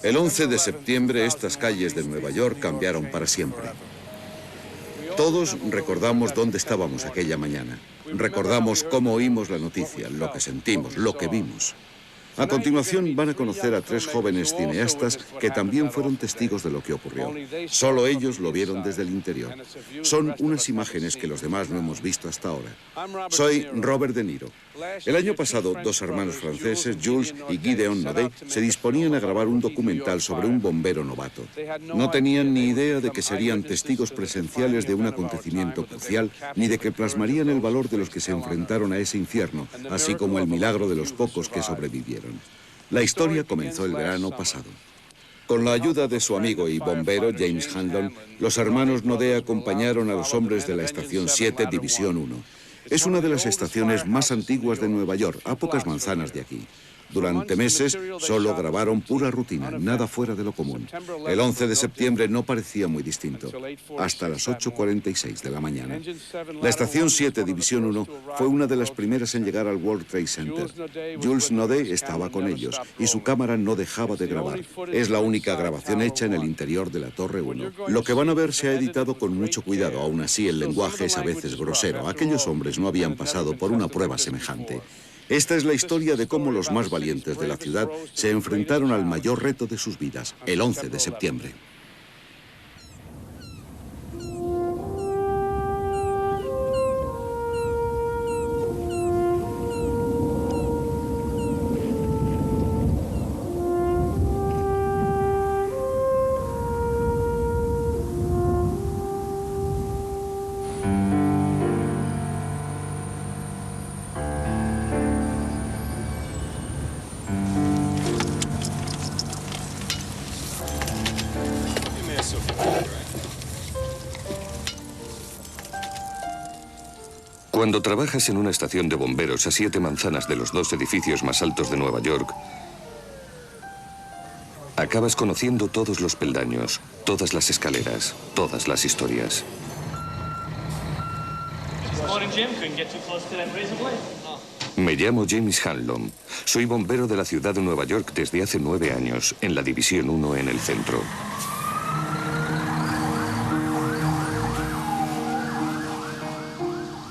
El 11 de septiembre estas calles de Nueva York cambiaron para siempre. Todos recordamos dónde estábamos aquella mañana. Recordamos cómo oímos la noticia, lo que sentimos, lo que vimos. A continuación van a conocer a tres jóvenes cineastas que también fueron testigos de lo que ocurrió. Solo ellos lo vieron desde el interior. Son unas imágenes que los demás no hemos visto hasta ahora. Soy Robert De Niro. El año pasado, dos hermanos franceses, Jules y Gideon Naudet, se disponían a grabar un documental sobre un bombero novato. No tenían ni idea de que serían testigos presenciales de un acontecimiento crucial, ni de que plasmarían el valor de los que se enfrentaron a ese infierno, así como el milagro de los pocos que sobrevivieron. La historia comenzó el verano pasado. Con la ayuda de su amigo y bombero, James Hanlon, los hermanos Naudet acompañaron a los hombres de la Estación 7, División 1. Es una de las estaciones más antiguas de Nueva York, a pocas manzanas de aquí. Durante meses solo grabaron pura rutina, nada fuera de lo común. El 11 de septiembre no parecía muy distinto, hasta las 8:46 de la mañana. La estación 7, División 1, fue una de las primeras en llegar al World Trade Center. Jules Naudet estaba con ellos y su cámara no dejaba de grabar. Es la única grabación hecha en el interior de la Torre 1. Lo que van a ver se ha editado con mucho cuidado, aún así el lenguaje es a veces grosero. Aquellos hombres no habían pasado por una prueba semejante. Esta es la historia de cómo los más valientes de la ciudad se enfrentaron al mayor reto de sus vidas, el 11 de septiembre. Cuando trabajas en una estación de bomberos a 7 manzanas de los 2 edificios más altos de Nueva York, acabas conociendo todos los peldaños, todas las escaleras, todas las historias. Me llamo James Hanlon. Soy bombero de la ciudad de Nueva York desde hace 9 años, en la División 1 en el centro.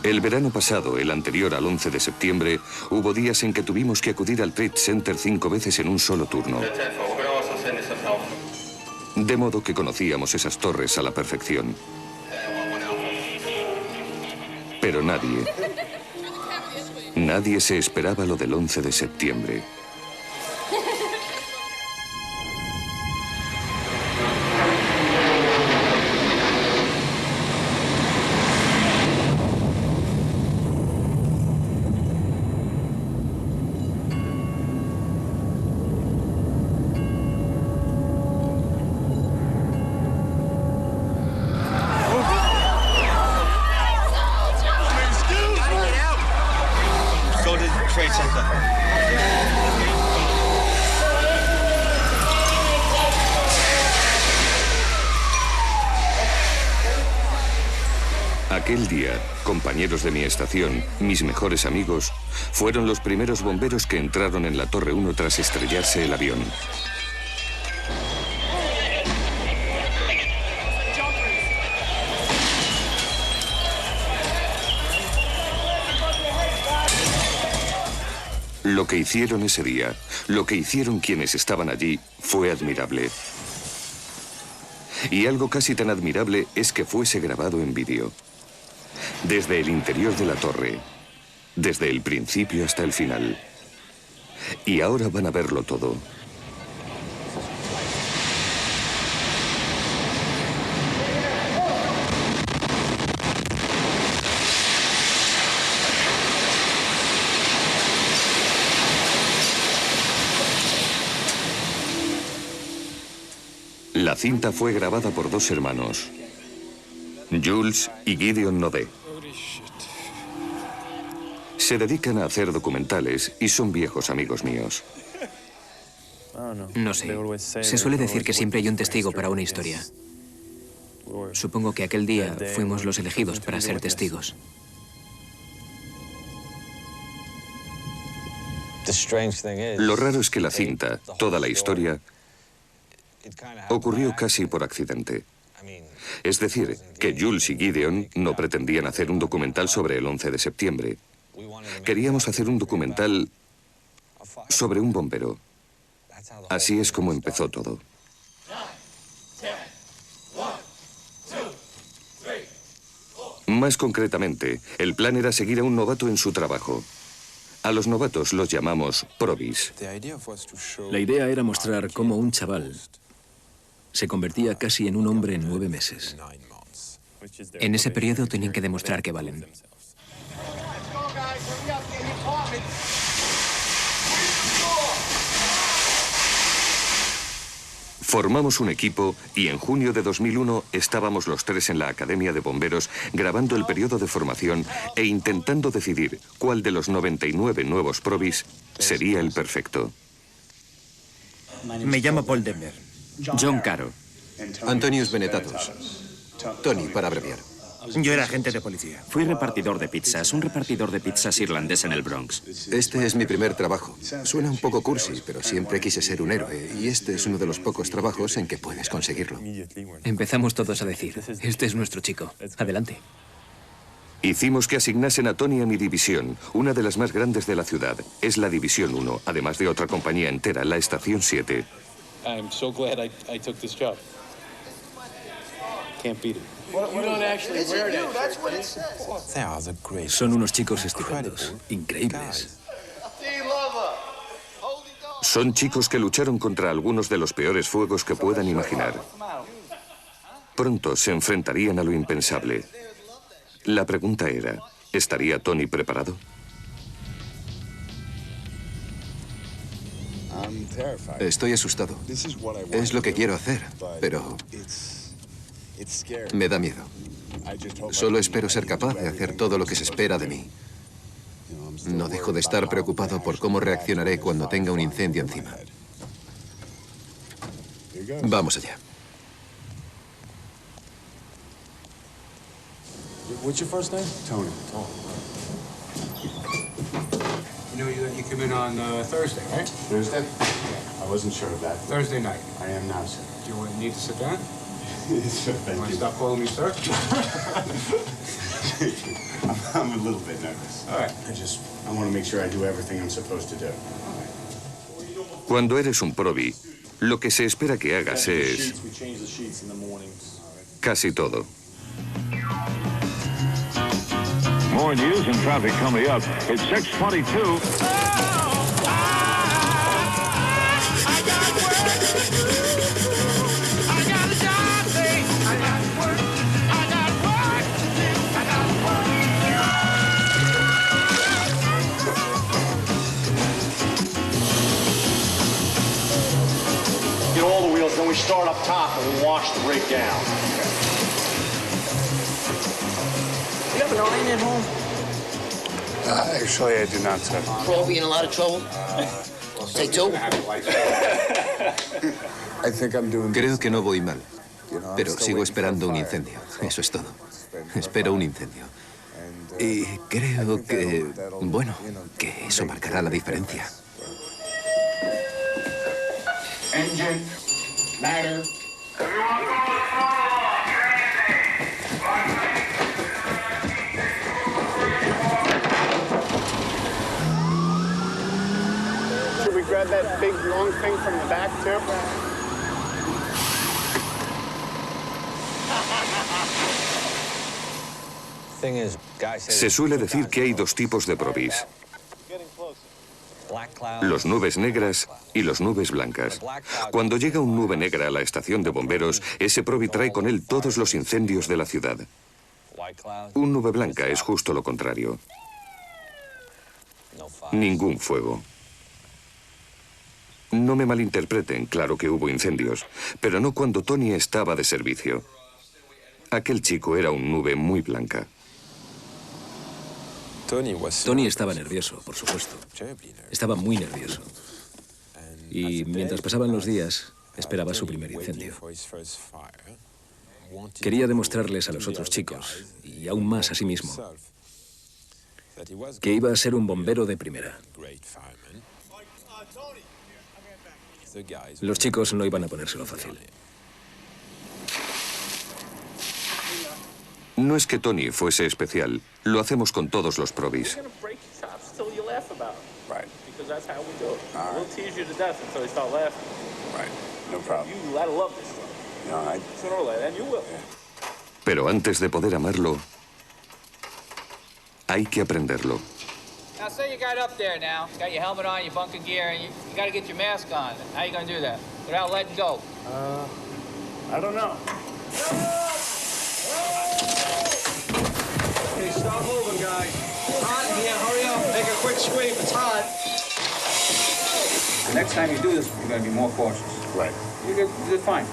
El verano pasado, el anterior al 11 de septiembre, hubo días en que tuvimos que acudir al Trade Center 5 veces en un solo turno. De modo que conocíamos esas torres a la perfección. Pero nadie se esperaba lo del 11 de septiembre. Aquel día, compañeros de mi estación, mis mejores amigos, fueron los primeros bomberos que entraron en la Torre 1 tras estrellarse el avión. Lo que hicieron ese día, lo que hicieron quienes estaban allí, fue admirable. Y algo casi tan admirable es que fuese grabado en vídeo. Desde el interior de la torre, desde el principio hasta el final. Y ahora van a verlo todo. La cinta fue grabada por 2 hermanos, Jules y Gideon Naudet. Se dedican a hacer documentales y son viejos amigos míos. No sé. Se suele decir que siempre hay un testigo para una historia. Supongo que aquel día fuimos los elegidos para ser testigos. Lo raro es que la cinta, toda la historia, ocurrió casi por accidente. Es decir, que Jules y Gideon no pretendían hacer un documental sobre el 11 de septiembre. Queríamos hacer un documental sobre un bombero. Así es como empezó todo. Más concretamente, el plan era seguir a un novato en su trabajo. A los novatos los llamamos probis. La idea era mostrar cómo un chaval se convertía casi en un hombre en 9 meses. En ese periodo tenían que demostrar que valen. Formamos un equipo y en junio de 2001 estábamos los tres en la Academia de Bomberos grabando el periodo de formación e intentando decidir cuál de los 99 nuevos probis sería el perfecto. Me llamo Paul Denver. John Caro. Antonius Benetatos. Tony, para abreviar. Yo era agente de policía. Fui repartidor de pizzas, un repartidor de pizzas irlandés en el Bronx. Este es mi primer trabajo. Suena un poco cursi, pero siempre quise ser un héroe, y este es uno de los pocos trabajos en que puedes conseguirlo. Empezamos todos a decir, este es nuestro chico. Adelante. Hicimos que asignasen a Tony a mi división, una de las más grandes de la ciudad. Es la División 1, además de otra compañía entera, la Estación 7. I'm so glad I took this job. Can't beat it. Son unos chicos estupendos, increíbles. Son chicos que lucharon contra algunos de los peores fuegos que puedan imaginar. Pronto se enfrentarían a lo impensable. La pregunta era, ¿estaría Tony preparado? Estoy asustado. Es lo que quiero hacer, pero me da miedo. Solo espero ser capaz de hacer todo lo que se espera de mí. No dejo de estar preocupado por cómo reaccionaré cuando tenga un incendio encima. Vamos allá. What's your first name? Tony. You know you come in on Thursday, right? Thursday? Yeah, I wasn't sure of that. Thursday night. I am now, sir. Do you need to sit down? Sure, thank Want you. to stop calling me sir? I'm a little bit nervous. All right. I want to make sure I do everything I'm supposed to do. Cuando eres un probi, lo que se espera que hagas es casi todo. More news and traffic coming up. It's 6:22. Get all the wheels, then we start up top and we wash the rig down. You have an iron at home? Actually, I do not, sir. Probably in a lot of trouble? Say two? I think I'm doing. Creo que no voy mal, pero sigo esperando un incendio. Eso es todo. Espero un incendio. Y creo que, bueno, que eso marcará la diferencia. Engine, ladder. Should we grab that big long thing from the back too? Se suele decir que hay dos tipos de probis. Los nubes negras y los nubes blancas. Cuando llega un nube negra a la estación de bomberos, ese probi trae con él todos los incendios de la ciudad. Un nube blanca es justo lo contrario. Ningún fuego. No me malinterpreten, claro que hubo incendios, pero no cuando Tony estaba de servicio. Aquel chico era un nube muy blanca. Tony estaba nervioso, por supuesto. Estaba muy nervioso. Y mientras pasaban los días, esperaba su primer incendio. Quería demostrarles a los otros chicos, y aún más a sí mismo, que iba a ser un bombero de primera. Los chicos no iban a ponérselo fácil. No es que Tony fuese especial, lo hacemos con todos los probis. Pero antes de poder amarlo, hay que aprenderlo. Now say you got up there now, got your helmet on, your bunker gear, and you got to get your mask on. How are you going to do that without letting go? I don't know. Okay, stop moving, guys. It's hot in here. Hurry up. Make a quick sweep. It's hot. The next time you do this, you're going to be more cautious. Right. You did fine.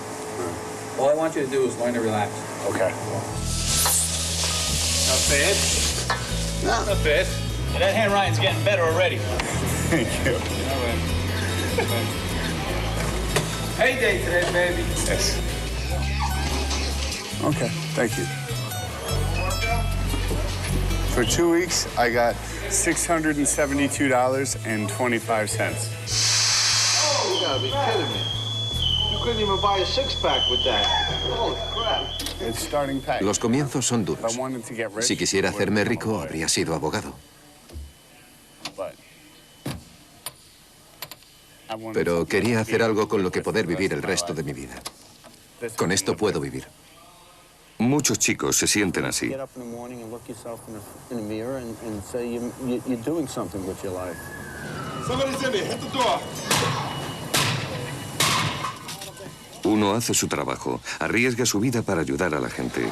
All I want you to do is learn to relax. Okay. Not bad. No. Not bad. And that hand Ryan's getting better already. Thank you. All right. Hey day today, baby. Yes. Okay, thank you. For 2 weeks, I got $672.25. Oh, you gotta be kidding me. You couldn't even buy a six-pack with that. Holy crap. It's starting pay. Los comienzos son If duros. I wanted to get rich, Si quisiera hacerme rico, habría sido abogado. but I wanted Pero something quería to hacer be algo con lo que with poder the vivir el rest resto of de my mi vida. life. Con esto puedo vivir. Muchos chicos se sienten así. Get up in the morning and look yourself in the mirror and say you're doing something with your life. Somebody's in there. Hit the door. Uno hace su trabajo, arriesga su vida para ayudar a la gente.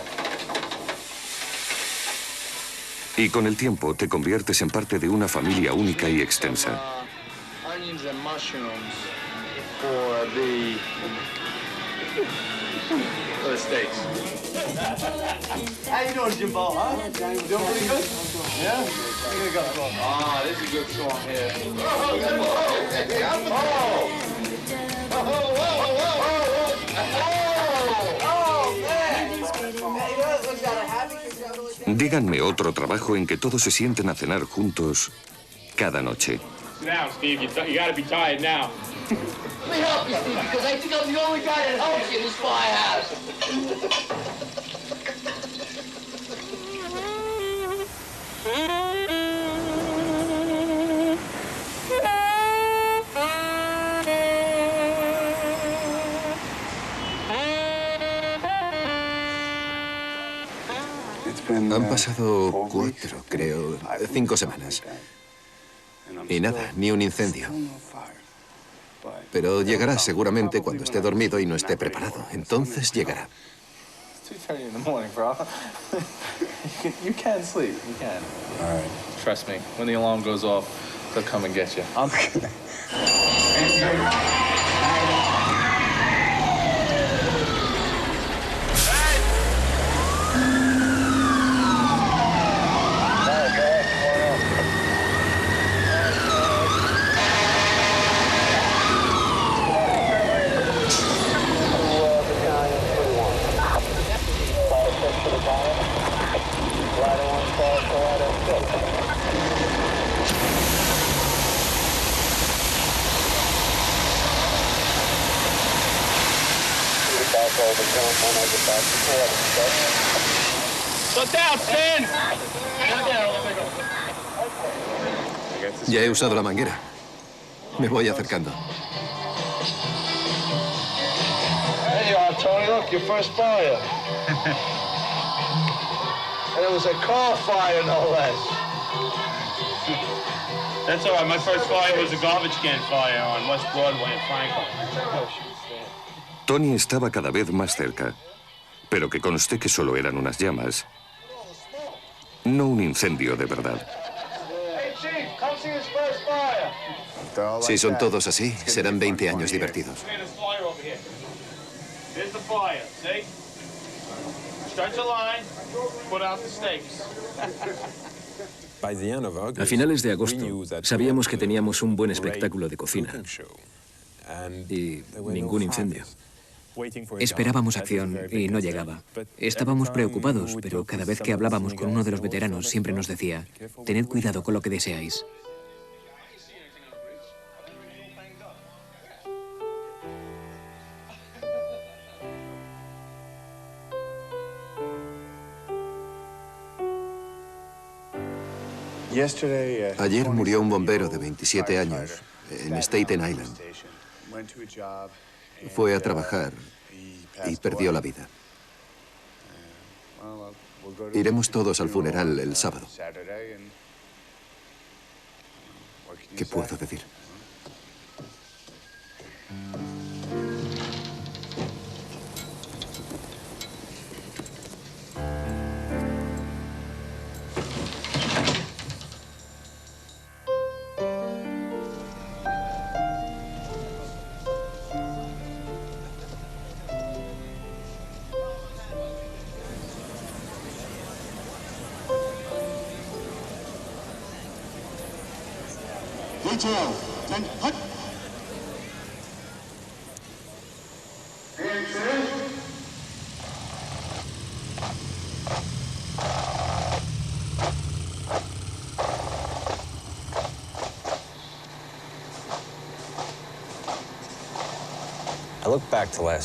Y con el tiempo te conviertes en parte de una familia única y extensa. Onions and mushrooms for the steaks. How you doing, Jimbo? Huh? Doing pretty good? Yeah? Here we go. Ah, this is a good song here. Díganme otro trabajo en que todos se sienten a cenar juntos cada noche. Sit down, Steve. You gotta be tired now. Let me help you, Steve, because I think I'm the only guy that helps you in this firehouse. Han pasado 4, creo, 5 semanas. Y nada, ni un incendio. Pero llegará seguramente cuando esté dormido y no esté preparado. Entonces llegará. It's 2:30 in the morning, bro. You can sleep. You can. All right. Trust me. When the alarm goes off, they'll come and get you. Shut down, Stan! Ya he usado la manguera. Me voy acercando. There you are, Tony. Look, your first fire. And it was a car fire, no less. That's all right. My first fire was a garbage can fire on West Broadway in Franklin. Tony estaba cada vez más cerca, pero que conste que solo eran unas llamas, no un incendio de verdad. Hey, Chief, come see his first fire. Si son todos así, serán 20 años divertidos. There's fire over here. There's the fire. See? Stretch a line, put out the stakes. A finales de agosto sabíamos que teníamos un buen espectáculo de cocina y ningún incendio. Esperábamos acción y no llegaba. Estábamos preocupados, pero cada vez que hablábamos con uno de los veteranos siempre nos decía: tened cuidado con lo que deseáis. Ayer murió un bombero de 27 años en Staten Island. Fue a trabajar y perdió la vida. Iremos todos al funeral el sábado. ¿Qué puedo decir?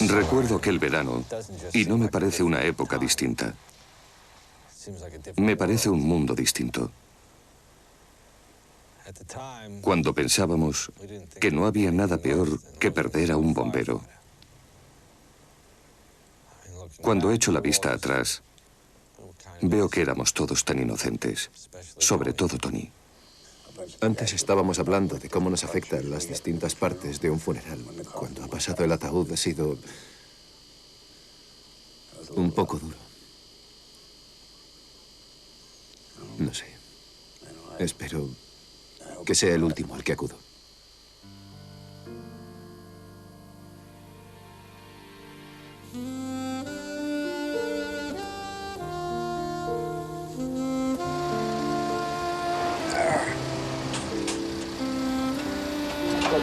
Recuerdo aquel verano y no me parece una época distinta. Me parece un mundo distinto. Cuando pensábamos que no había nada peor que perder a un bombero. Cuando echo la vista atrás, veo que éramos todos tan inocentes, sobre todo Tony. Antes estábamos hablando de cómo nos afectan las distintas partes de un funeral. Cuando ha pasado el ataúd ha sido un poco duro. No sé. Espero que sea el último al que acudo.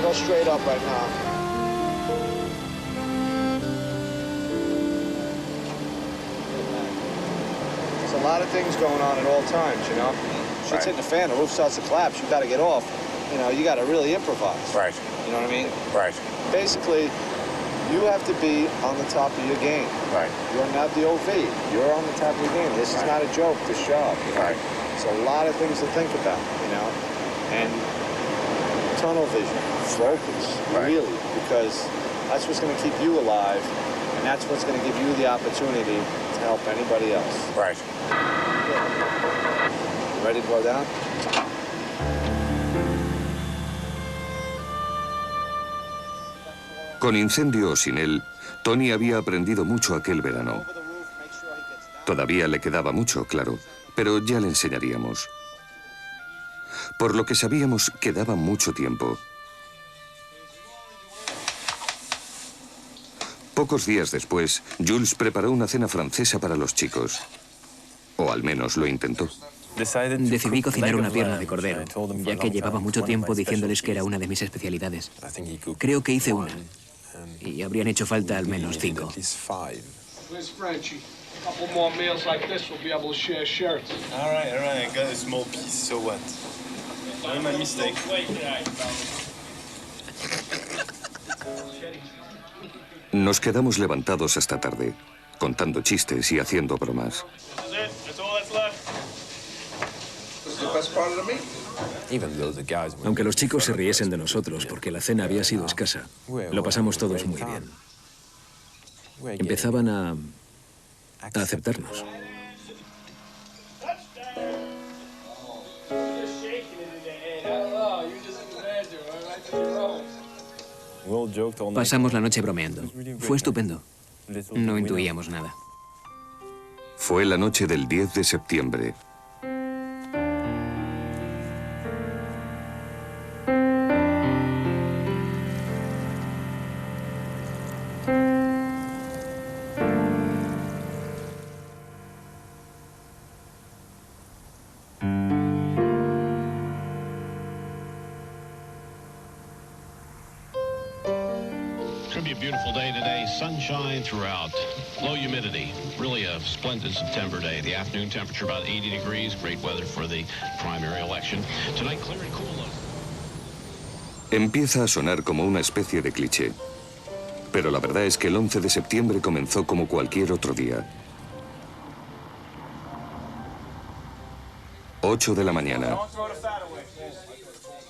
Go straight up right now. There's a lot of things going on at all times, you know? Shit's hitting the fan, the roof starts to collapse, you gotta get off. You know, you gotta really improvise. Right. You know what I mean? Right. Basically, you have to be on the top of your game. Right. You're not the OV. You're on the top of your game. This is not a joke, this job. You know? Right. It's a lot of things to think about, you know? And tunnel vision, focus, really, because that's what's going to keep you alive, and that's what's going to give you the opportunity to help anybody else. Right. You ready to go down? Con incendio o sin él, Tony había aprendido mucho aquel verano. Todavía le quedaba mucho, claro, pero ya le enseñaríamos. Por lo que sabíamos, quedaba mucho tiempo. Pocos días después, Jules preparó una cena francesa para los chicos. O al menos lo intentó. Decidí cocinar una pierna de cordero, ya que llevaba mucho tiempo diciéndoles que era una de mis especialidades. Creo que hice una, y habrían hecho falta al menos 5. Where's Frenchie? A couple more meals like this, we'll be able to share shirts. All right, I got a small piece, so what? Not my mistake. Nos quedamos levantados hasta tarde, contando chistes y haciendo bromas. Aunque los chicos se riesen de nosotros porque la cena había sido escasa, lo pasamos todos muy bien. Empezaban a aceptarnos. Pasamos la noche bromeando. Fue estupendo. No intuíamos nada. Fue la noche del 10 de septiembre. Throughout. Low humidity. Really a splendid September day. The afternoon temperature about 80 degrees. Great weather for the primary election. Tonight, clear and cool. Empieza a sonar como una especie de cliché. Pero la verdad es que el 11 de septiembre comenzó como cualquier otro día. 8 de la mañana.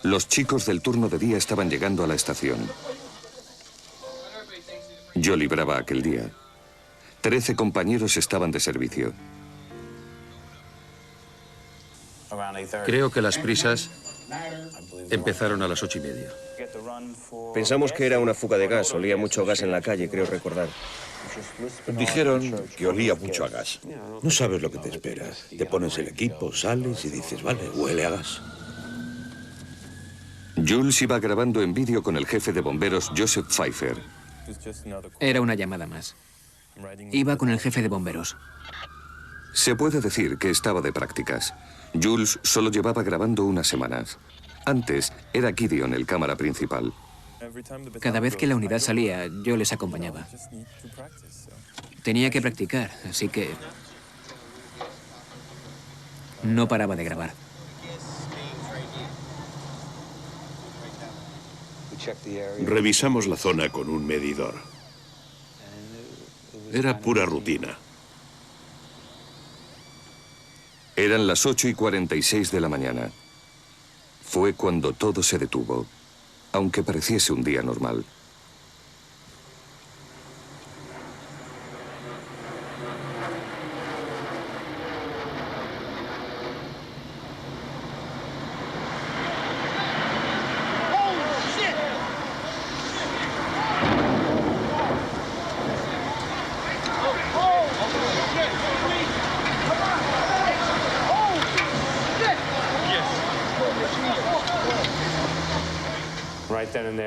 Los chicos del turno de día estaban llegando a la estación. Yo libraba aquel día. 13 compañeros estaban de servicio. Creo que las prisas empezaron a las 8:30. Pensamos que era una fuga de gas. Olía mucho gas en la calle, creo recordar. Dijeron que olía mucho a gas. No sabes lo que te espera. Te pones el equipo, sales y dices, vale, huele a gas. Jules iba grabando en vídeo con el jefe de bomberos, Joseph Pfeiffer. Era una llamada más. Iba con el jefe de bomberos. Se puede decir que estaba de prácticas. Jules solo llevaba grabando unas semanas. Antes era Gideon el cámara principal. Cada vez que la unidad salía, yo les acompañaba. Tenía que practicar, así que no paraba de grabar. Revisamos la zona con un medidor. Era pura rutina. Eran las 8:46 de la mañana. Fue cuando todo se detuvo, aunque pareciese un día normal.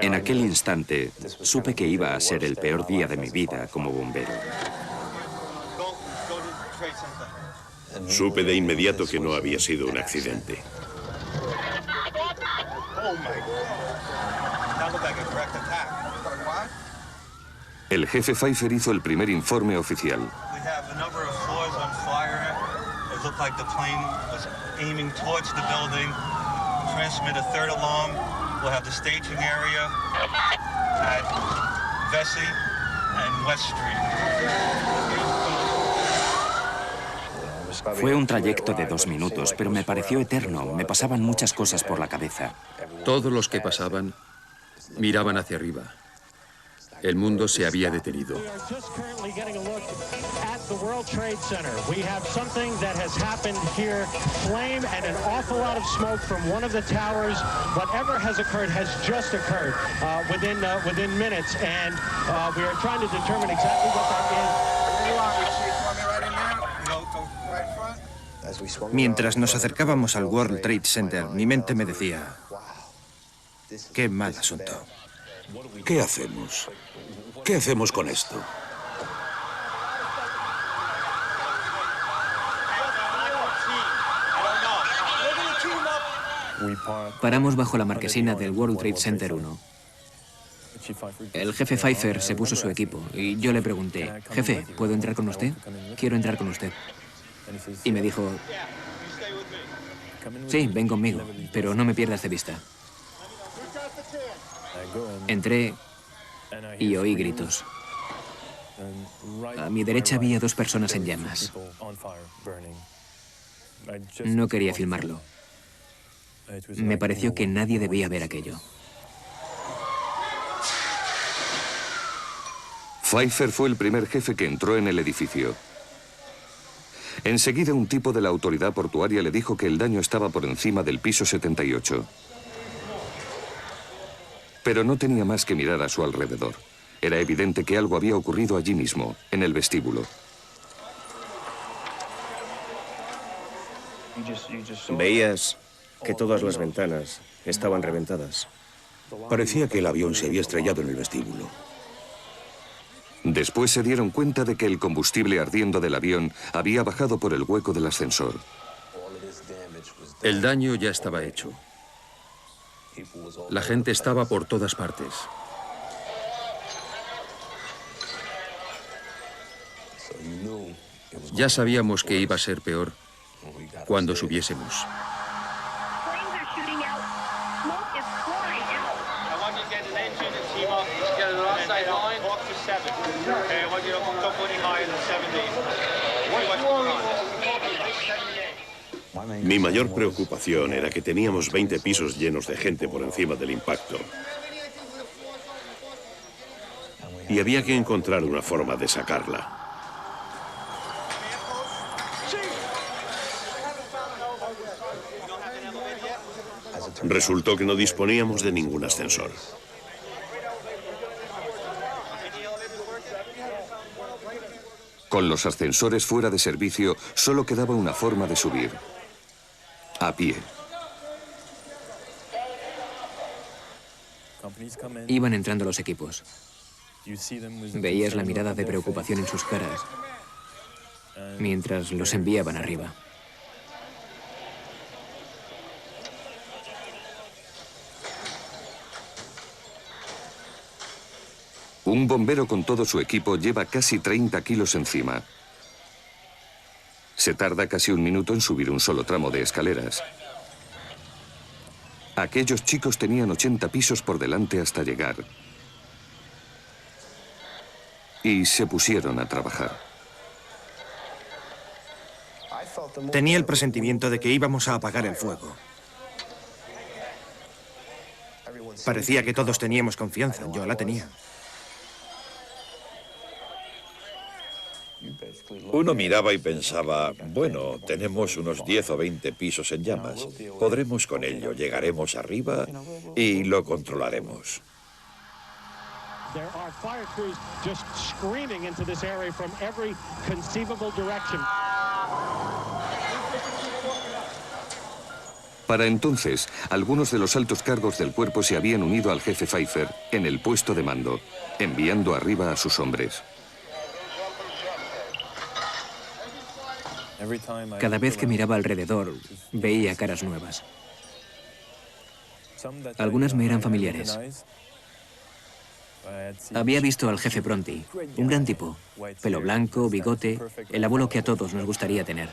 En aquel instante, supe que iba a ser el peor día de mi vida como bombero. Supe de inmediato que no había sido un accidente. El jefe Pfeiffer hizo el primer informe oficial. We'll have the staging area at Vesey and West Street. Fue un trayecto de 2 minutos, pero me pareció eterno. Me pasaban muchas cosas por la cabeza. Todos los que pasaban miraban hacia arriba. El mundo se había detenido. The World Trade Center. We have something that has happened here. Flame and an awful lot of smoke from one of the towers. Whatever has occurred has just occurred within minutes, and we are trying to determine exactly what that is. Mientras nos acercábamos al World Trade Center, mi mente me decía, qué mal asunto. ¿Qué hacemos? ¿Qué hacemos con esto? Paramos bajo la marquesina del World Trade Center 1. El jefe Pfeiffer se puso su equipo y yo le pregunté, jefe, ¿puedo entrar con usted? Quiero entrar con usted. Y me dijo, sí, ven conmigo, pero no me pierdas de vista. Entré y oí gritos. A mi derecha había 2 personas en llamas. No quería filmarlo. Me pareció que nadie debía ver aquello. Pfeiffer fue el primer jefe que entró en el edificio. Enseguida un tipo de la autoridad portuaria le dijo que el daño estaba por encima del piso 78. Pero no tenía más que mirar a su alrededor. Era evidente que algo había ocurrido allí mismo, en el vestíbulo. Veías que todas las ventanas estaban reventadas. Parecía que el avión se había estrellado en el vestíbulo. Después se dieron cuenta de que el combustible ardiendo del avión había bajado por el hueco del ascensor. El daño ya estaba hecho. La gente estaba por todas partes. Ya sabíamos que iba a ser peor cuando subiésemos. Mi mayor preocupación era que teníamos 20 pisos llenos de gente por encima del impacto. Y había que encontrar una forma de sacarla. Resultó que no disponíamos de ningún ascensor. Con los ascensores fuera de servicio, solo quedaba una forma de subir: a pie. Iban entrando los equipos. Veías la mirada de preocupación en sus caras mientras los enviaban arriba. Un bombero con todo su equipo lleva casi 30 kilos encima. Se tarda casi un minuto en subir un solo tramo de escaleras. Aquellos chicos tenían 80 pisos por delante hasta llegar. Y se pusieron a trabajar. Tenía el presentimiento de que íbamos a apagar el fuego. Parecía que todos teníamos confianza. Yo la tenía. Uno miraba y pensaba, bueno, tenemos unos 10 o 20 pisos en llamas. Podremos con ello, llegaremos arriba y lo controlaremos. There are fire crews just screaming into this area from every conceivable direction. Para entonces, algunos de los altos cargos del cuerpo se habían unido al jefe Pfeiffer en el puesto de mando, enviando arriba a sus hombres. Cada vez que miraba alrededor, veía caras nuevas. Algunas me eran familiares. Había visto al jefe Bronte, un gran tipo, pelo blanco, bigote, el abuelo que a todos nos gustaría tener.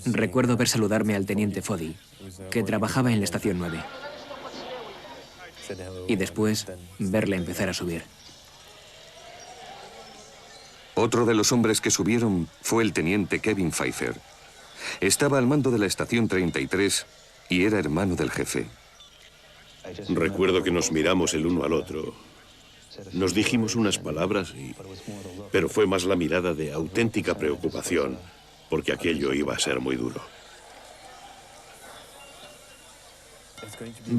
Recuerdo ver saludarme al teniente Foddy, que trabajaba en la estación 9. Y después verle empezar a subir. Otro de los hombres que subieron fue el teniente Kevin Pfeiffer. Estaba al mando de la estación 33 y era hermano del jefe. Recuerdo que nos miramos el uno al otro. Nos dijimos unas palabras, pero fue más la mirada de auténtica preocupación, porque aquello iba a ser muy duro.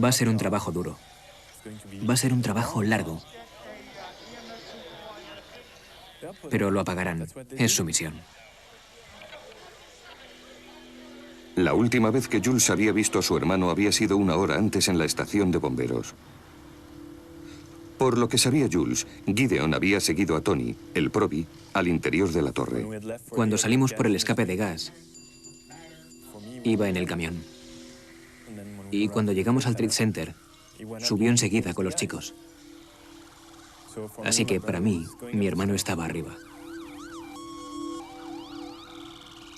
Va a ser un trabajo duro. Va a ser un trabajo largo. Pero lo apagarán. Es su misión. La última vez que Jules había visto a su hermano había sido una hora antes en la estación de bomberos. Por lo que sabía Jules, Gideon había seguido a Tony, el Proby, al interior de la torre. Cuando salimos por el escape de gas, iba en el camión. Y cuando llegamos al Trade Center, subió enseguida con los chicos. Así que para mí, mi hermano estaba arriba.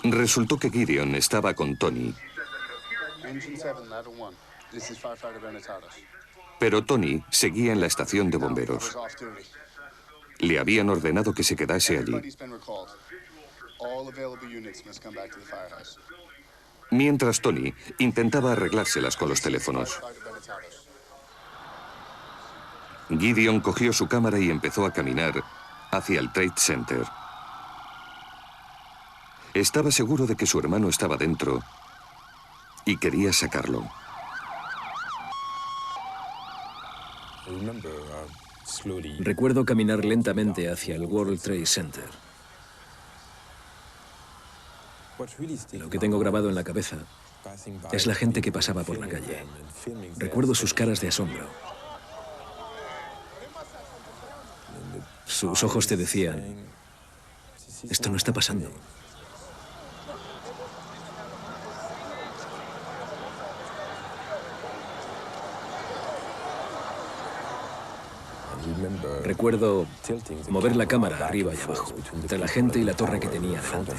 Resultó que Gideon estaba con Tony. Pero Tony seguía en la estación de bomberos. Le habían ordenado que se quedase allí. Mientras Tony intentaba arreglárselas con los teléfonos. Gideon cogió su cámara y empezó a caminar hacia el Trade Center. Estaba seguro de que su hermano estaba dentro y quería sacarlo. Recuerdo caminar lentamente hacia el World Trade Center. Lo que tengo grabado en la cabeza es la gente que pasaba por la calle. Recuerdo sus caras de asombro. Sus ojos te decían, esto no está pasando. Recuerdo mover la cámara arriba y abajo, entre la gente y la torre que tenía delante.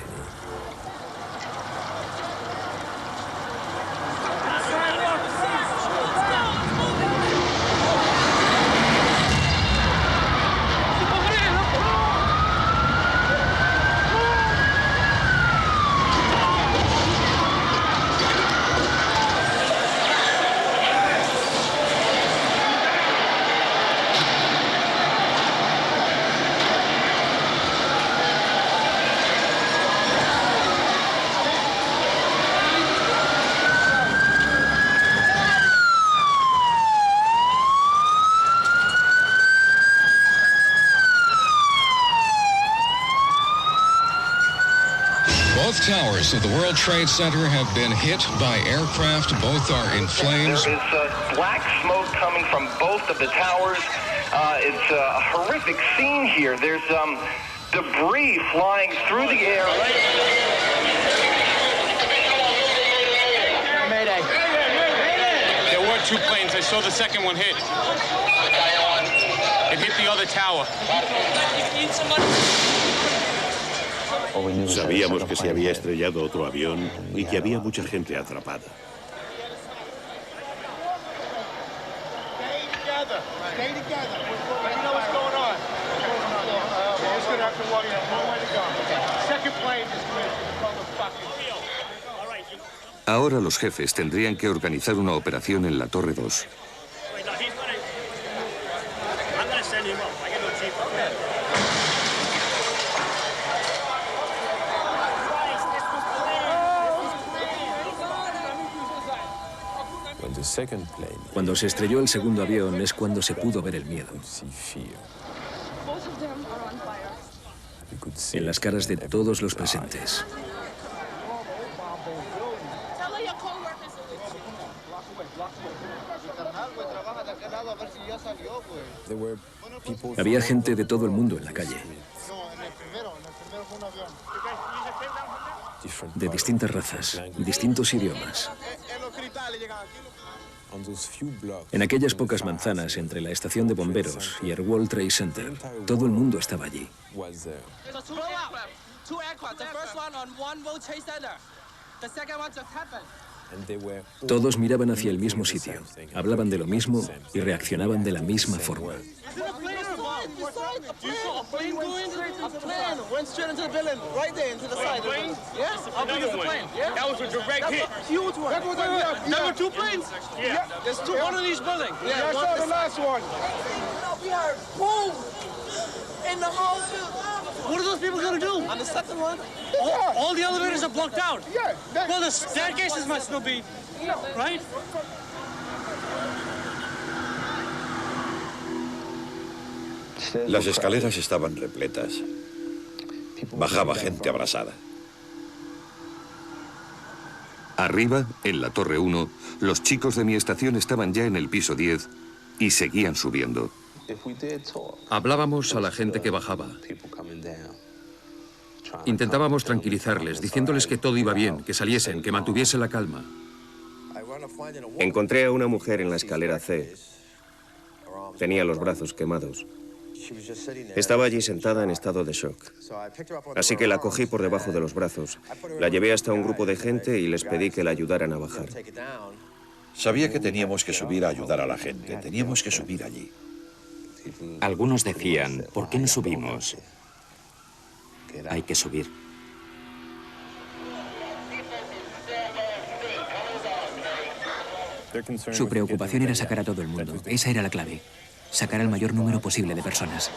towers of the World Trade Center have been hit by aircraft. Both are in flames. There is black smoke coming from both of the towers. It's a horrific scene here. There's debris flying through the air. Mayday. There were two planes. I saw the second one hit. It hit the other tower. Sabíamos que se había estrellado otro avión y que había mucha gente atrapada. Ahora los jefes tendrían que organizar una operación en la Torre 2. Cuando se estrelló el segundo avión es cuando se pudo ver el miedo. En las caras de todos los presentes. Había gente de todo el mundo en la calle. De distintas razas, distintos idiomas. En aquellas pocas manzanas entre la estación de bomberos y el World Trade Center, todo el mundo estaba allí. Todos miraban hacia el mismo sitio, hablaban de lo mismo y reaccionaban de la misma forma. What are those people going to do? On the second one? All the elevators are blocked out. Yeah. Well, the staircases must still be, right? Las escaleras estaban repletas. Bajaba gente abrasada. Arriba, en la Torre 1, los chicos de mi estación estaban ya en el piso 10 y seguían subiendo. Hablábamos a la gente que bajaba. Intentábamos tranquilizarles, diciéndoles que todo iba bien, que saliesen, que mantuviesen la calma. Encontré a una mujer en la escalera C. Tenía los brazos quemados. Estaba allí sentada en estado de shock. Así que la cogí por debajo de los brazos. La llevé hasta un grupo de gente y les pedí que la ayudaran a bajar. Sabía que teníamos que subir a ayudar a la gente. Teníamos que subir allí. Algunos decían, ¿por qué no subimos? Hay que subir. Su preocupación era sacar a todo el mundo. Esa era la clave. Sacar al mayor número posible de personas.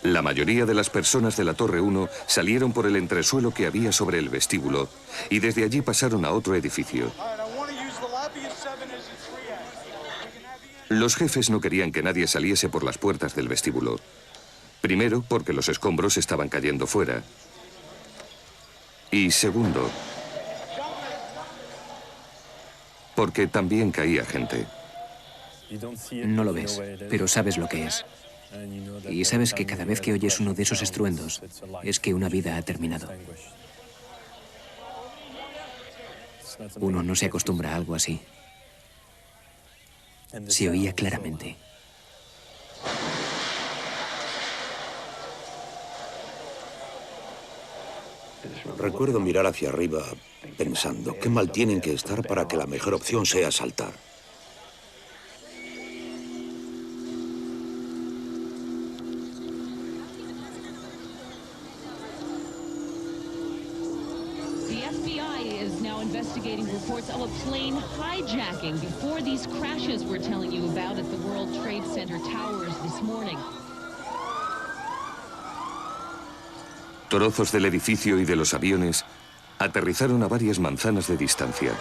La mayoría de las personas de la Torre 1 salieron por el entresuelo que había sobre el vestíbulo y desde allí pasaron a otro edificio. Los jefes no querían que nadie saliese por las puertas del vestíbulo. Primero, porque los escombros estaban cayendo fuera. Y segundo, porque también caía gente. No lo ves, pero sabes lo que es. Y sabes que cada vez que oyes uno de esos estruendos, es que una vida ha terminado. Uno no se acostumbra a algo así. Se oía claramente. Recuerdo mirar hacia arriba pensando, qué mal tienen que estar para que la mejor opción sea saltar. Investigating reports of a plane hijacking before these crashes we're telling you about at the World Trade Center towers this morning. Trozos del edificio y de los aviones aterrizaron a varias manzanas de distancia.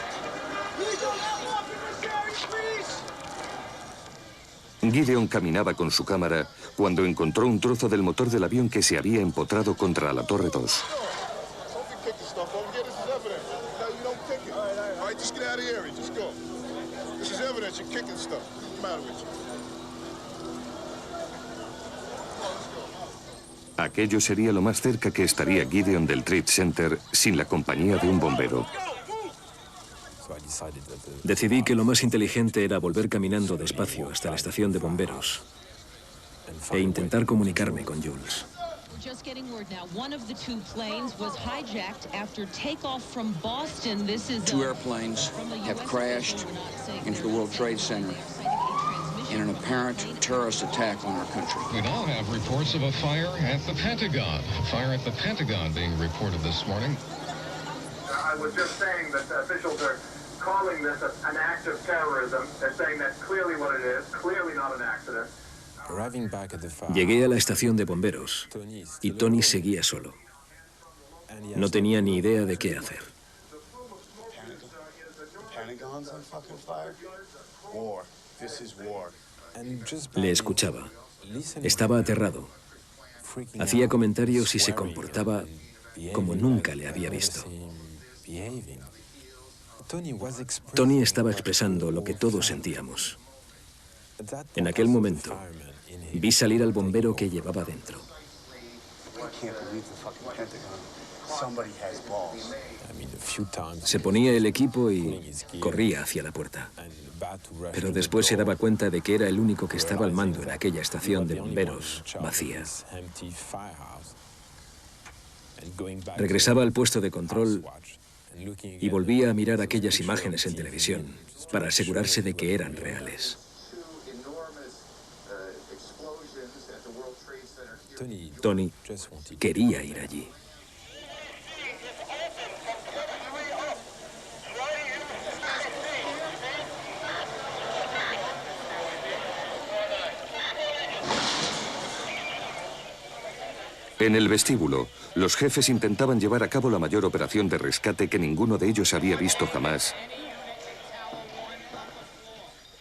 Gideon caminaba con su cámara cuando encontró un trozo del motor del avión que se había empotrado contra la Torre 2. Aquello sería lo más cerca que estaría Gideon del Trade Center sin la compañía de un bombero. Decidí que lo más inteligente era volver caminando despacio hasta la estación de bomberos e intentar comunicarme con Jules. Just getting word now. One of the two planes was hijacked after takeoff from Boston. This is two airplanes have crashed into the World Trade Center in an apparent terrorist attack on our country. We now have reports of a fire at the Pentagon. A fire at the Pentagon being reported this morning. I was just saying that the officials are calling this an act of terrorism. They're saying that's clearly what it is, clearly not an accident. Llegué a la estación de bomberos y Tony seguía solo. No tenía ni idea de qué hacer. Le escuchaba. Estaba aterrado. Hacía comentarios y se comportaba como nunca le había visto. Tony estaba expresando lo que todos sentíamos. En aquel momento, vi salir al bombero que llevaba dentro. Se ponía el equipo y corría hacia la puerta. Pero después se daba cuenta de que era el único que estaba al mando en aquella estación de bomberos vacía. Regresaba al puesto de control y volvía a mirar aquellas imágenes en televisión para asegurarse de que eran reales. Tony quería ir allí. En el vestíbulo, los jefes intentaban llevar a cabo la mayor operación de rescate que ninguno de ellos había visto jamás,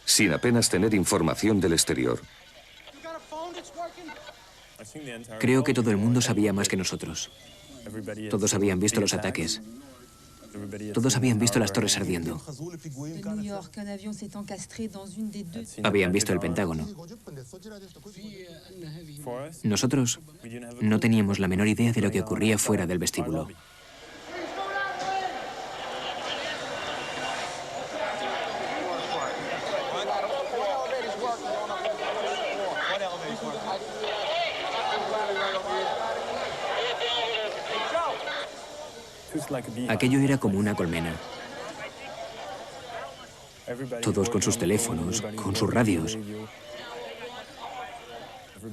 sin apenas tener información del exterior. Creo que todo el mundo sabía más que nosotros. Todos habían visto los ataques. Todos habían visto las torres ardiendo. Habían visto el Pentágono. Nosotros no teníamos la menor idea de lo que ocurría fuera del vestíbulo. Aquello era como una colmena. Todos con sus teléfonos, con sus radios,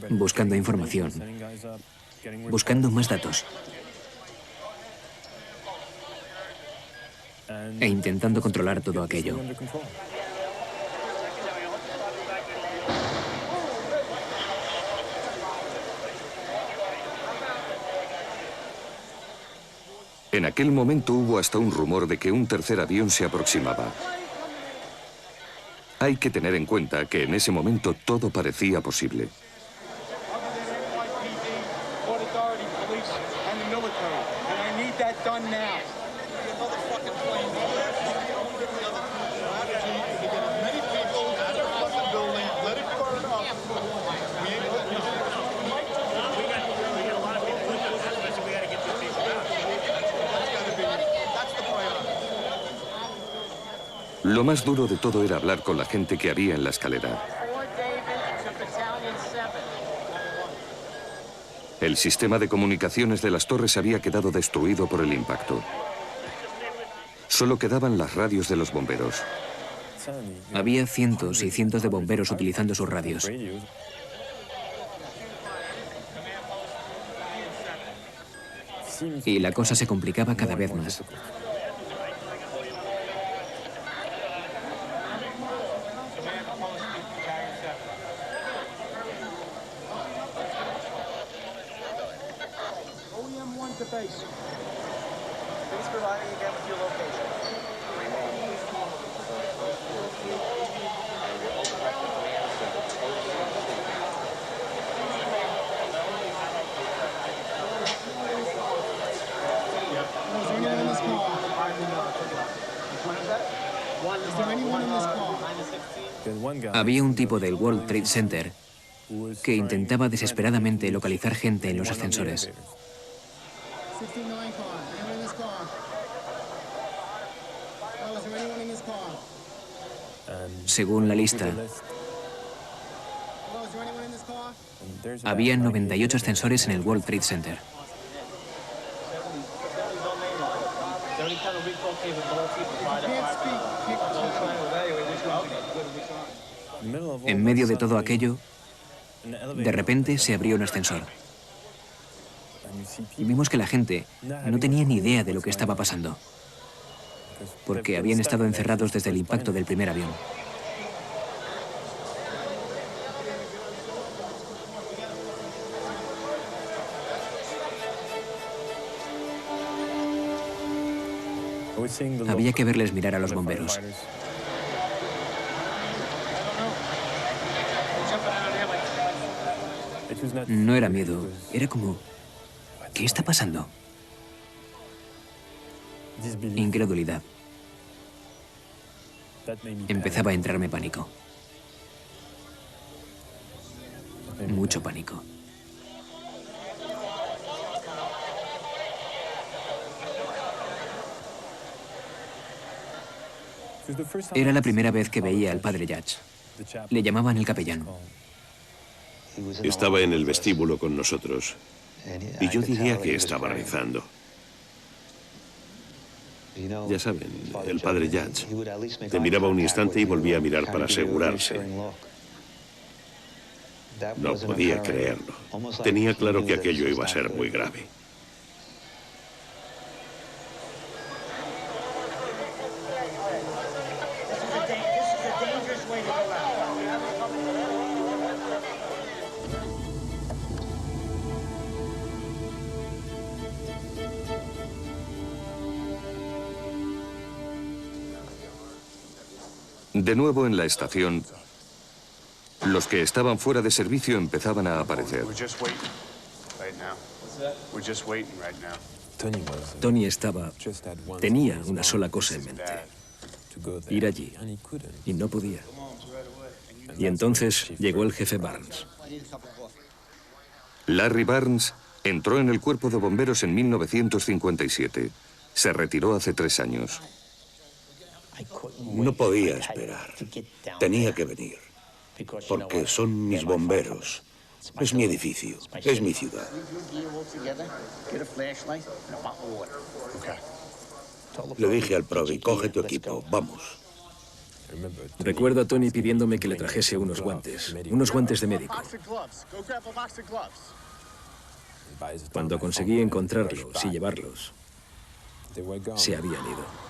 buscando información, buscando más datos e intentando controlar todo aquello. En aquel momento hubo hasta un rumor de que un tercer avión se aproximaba. Hay que tener en cuenta que en ese momento todo parecía posible. Lo más duro de todo era hablar con la gente que había en la escalera. El sistema de comunicaciones de las torres había quedado destruido por el impacto. Solo quedaban las radios de los bomberos. Había cientos y cientos de bomberos utilizando sus radios. Y la cosa se complicaba cada vez más. Había un tipo del World Trade Center que intentaba desesperadamente localizar gente en los ascensores. Según la lista, había 98 ascensores en el World Trade Center. En medio de todo aquello, de repente se abrió un ascensor. Y vimos que la gente no tenía ni idea de lo que estaba pasando, porque habían estado encerrados desde el impacto del primer avión. Había que verles mirar a los bomberos. No era miedo, era como... ¿Qué está pasando? Incredulidad. Empezaba a entrarme pánico. Mucho pánico. Era la primera vez que veía al padre Judge. Le llamaban el capellán. Estaba en el vestíbulo con nosotros y yo diría que estaba rezando. Ya saben, el padre Judge te miraba un instante y volvía a mirar para asegurarse. No podía creerlo. Tenía claro que aquello iba a ser muy grave. De nuevo en la estación, los que estaban fuera de servicio empezaban a aparecer. Tony tenía una sola cosa en mente: ir allí, y no podía. Y entonces llegó el jefe Barnes. Larry Barnes entró en el cuerpo de bomberos en 1957. Se retiró hace 3 años. No podía esperar. Tenía que venir. Porque son mis bomberos. Es mi edificio. Es mi ciudad. Le dije al Proby, coge tu equipo, vamos. Recuerdo a Tony pidiéndome que le trajese unos guantes de médico. Cuando conseguí encontrarlos y llevarlos, se habían ido.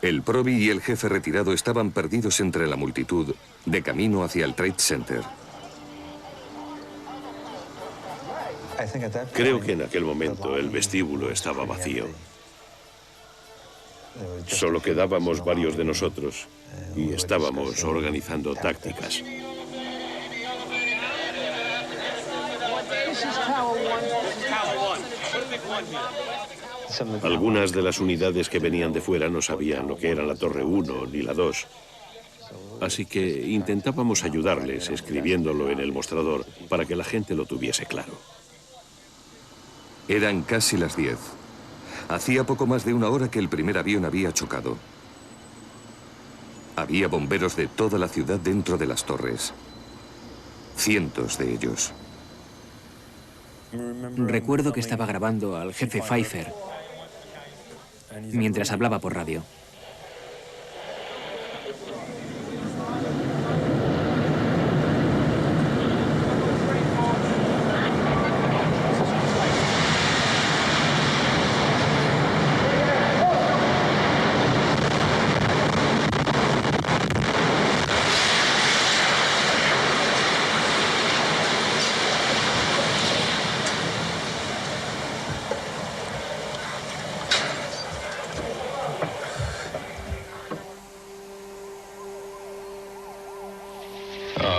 El Proby y el jefe retirado estaban perdidos entre la multitud, de camino hacia el Trade Center. Creo que en aquel momento el vestíbulo estaba vacío. Solo quedábamos varios de nosotros y estábamos organizando tácticas. Algunas de las unidades que venían de fuera no sabían lo que era la Torre 1 ni la 2. Así que intentábamos ayudarles escribiéndolo en el mostrador para que la gente lo tuviese claro. Eran casi las 10. Hacía poco más de 1 hora que el primer avión había chocado. Había bomberos de toda la ciudad dentro de las torres. Cientos de ellos. Recuerdo que estaba grabando al jefe Pfeiffer mientras hablaba por radio.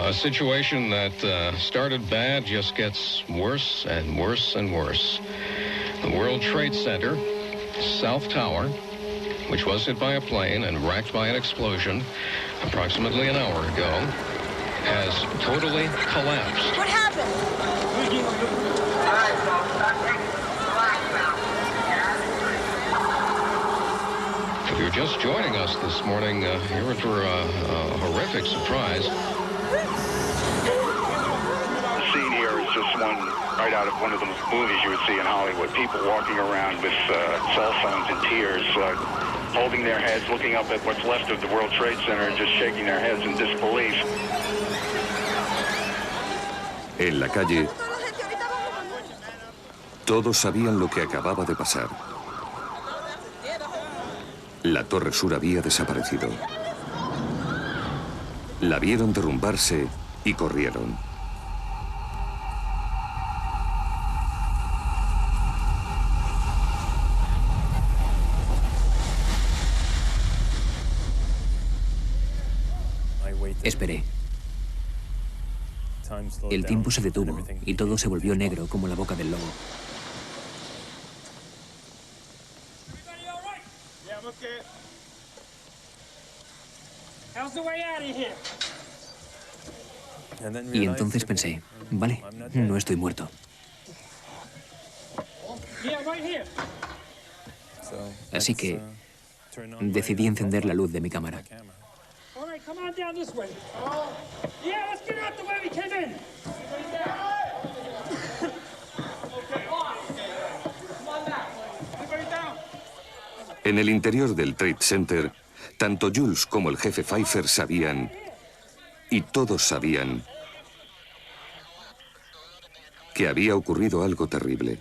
A situation that started bad just gets worse and worse and worse. The World Trade Center, South Tower, which was hit by a plane and wrecked by an explosion approximately an hour ago, has totally collapsed. What happened? If you're just joining us this morning, you're in for a horrific surprise. The scene here is just one right out of one of the movies you would see in Hollywood. People walking around with cell phones in tears, holding their heads, looking up at what's left of the World Trade Center and just shaking their heads in disbelief. En la calle, todos sabían lo que acababa de pasar. La Torre Sur había desaparecido. La vieron derrumbarse y corrieron. Esperé. El tiempo se detuvo y todo se volvió negro como la boca del lobo. Y entonces pensé, vale, no estoy muerto. Así que decidí encender la luz de mi cámara. En el interior del Trade Center, tanto Jules como el jefe Pfeiffer sabían, y todos sabían, que había ocurrido algo terrible.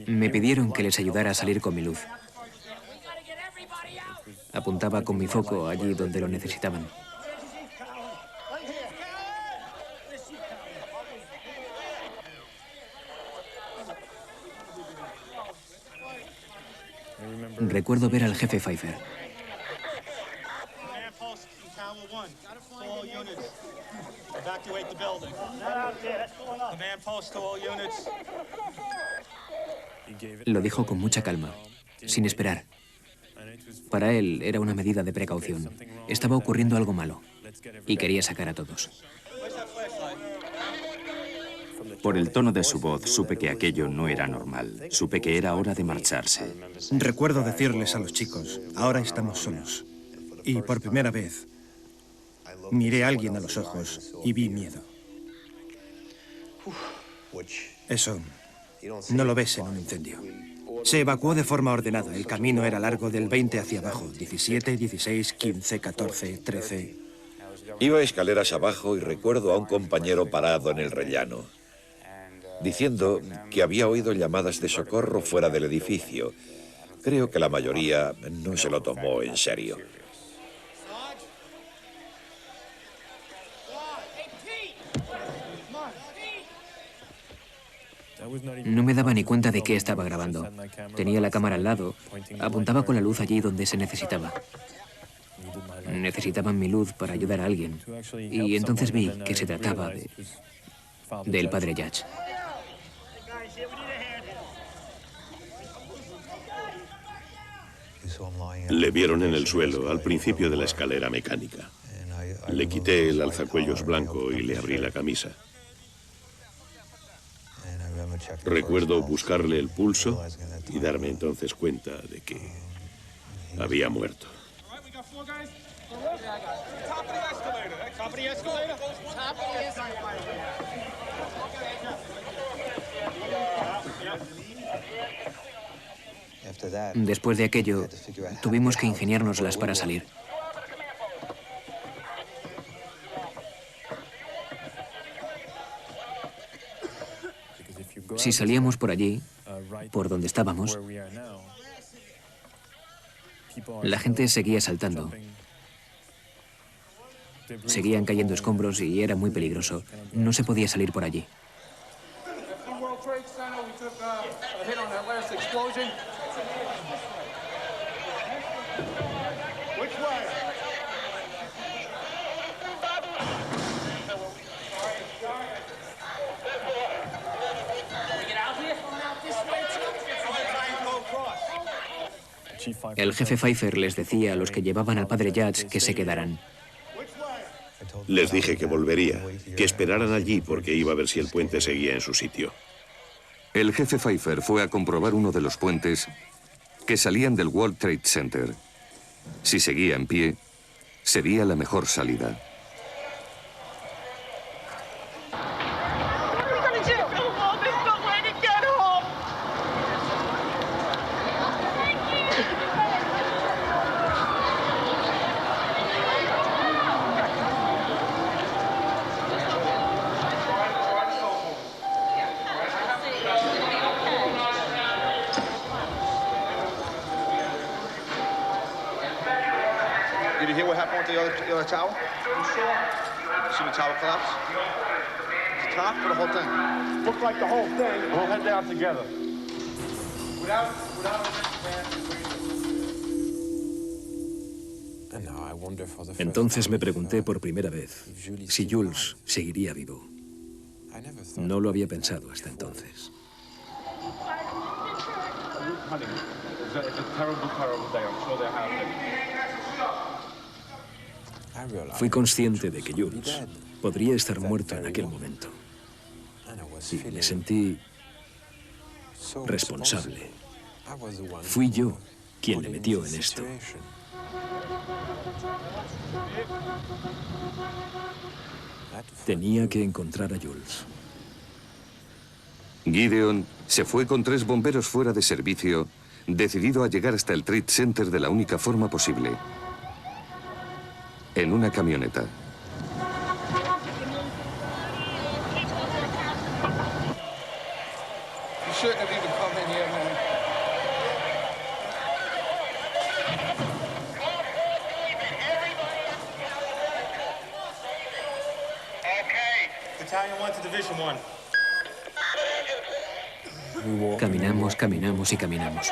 Me pidieron que les ayudara a salir con mi luz. Apuntaba con mi foco allí donde lo necesitaban. Recuerdo ver al jefe Pfeiffer. Lo dijo con mucha calma, sin esperar. Para él era una medida de precaución. Estaba ocurriendo algo malo y quería sacar a todos. Por el tono de su voz, supe que aquello no era normal. Supe que era hora de marcharse. Recuerdo decirles a los chicos, ahora estamos solos. Y por primera vez, miré a alguien a los ojos y vi miedo. Eso no lo ves en un incendio. Se evacuó de forma ordenada. El camino era largo del 20 hacia abajo. 17, 16, 15, 14, 13... Iba escaleras abajo y recuerdo a un compañero parado en el rellano, diciendo que había oído llamadas de socorro fuera del edificio. Creo que la mayoría no se lo tomó en serio. No me daba ni cuenta de qué estaba grabando. Tenía la cámara al lado, apuntaba con la luz allí donde se necesitaba. Necesitaban mi luz para ayudar a alguien. Y entonces vi que se trataba del padre Judge. Le vieron en el suelo, al principio de la escalera mecánica. Le quité el alzacuellos blanco y le abrí la camisa. Recuerdo buscarle el pulso y darme entonces cuenta de que había muerto. Después de aquello, tuvimos que ingeniárnoslas para salir. Si salíamos por allí, por donde estábamos, la gente seguía saltando. Seguían cayendo escombros y era muy peligroso. No se podía salir por allí. El jefe Pfeiffer les decía a los que llevaban al padre Yates que se quedaran. Les dije que volvería, que esperaran allí porque iba a ver si el puente seguía en su sitio. El jefe Pfeiffer fue a comprobar uno de los puentes que salían del World Trade Center. Si seguía en pie, sería la mejor salida. Did you hear what happened with the other tower? You see the tower collapse? The top or the whole thing? Looks like the whole thing. We'll head down together. Entonces me pregunté por primera vez si Jules seguiría vivo. No lo había pensado hasta entonces. Fui consciente de que Jules podría estar muerto en aquel momento. Y me sentí responsable. Fui yo quien le metió en esto. Tenía que encontrar a Jules. Gideon se fue con 3 bomberos fuera de servicio, decidido a llegar hasta el Trade Center de la única forma posible. En una camioneta. Caminamos, caminamos y caminamos.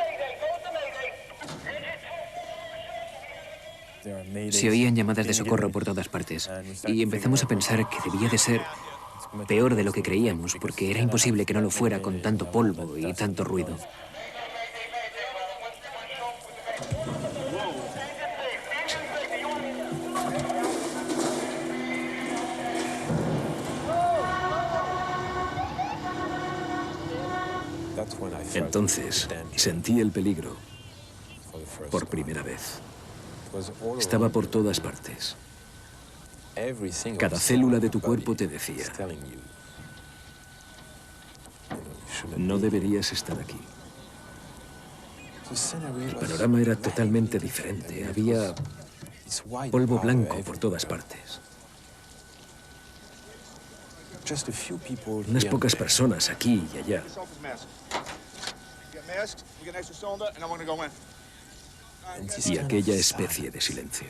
Se oían llamadas de socorro por todas partes y empezamos a pensar que debía de ser peor de lo que creíamos, porque era imposible que no lo fuera con tanto polvo y tanto ruido. Entonces sentí el peligro por primera vez. Estaba por todas partes. Cada célula de tu cuerpo te decía: no deberías estar aquí. El panorama era totalmente diferente. Había polvo blanco por todas partes. Unas pocas personas aquí y allá. Y aquella especie de silencio.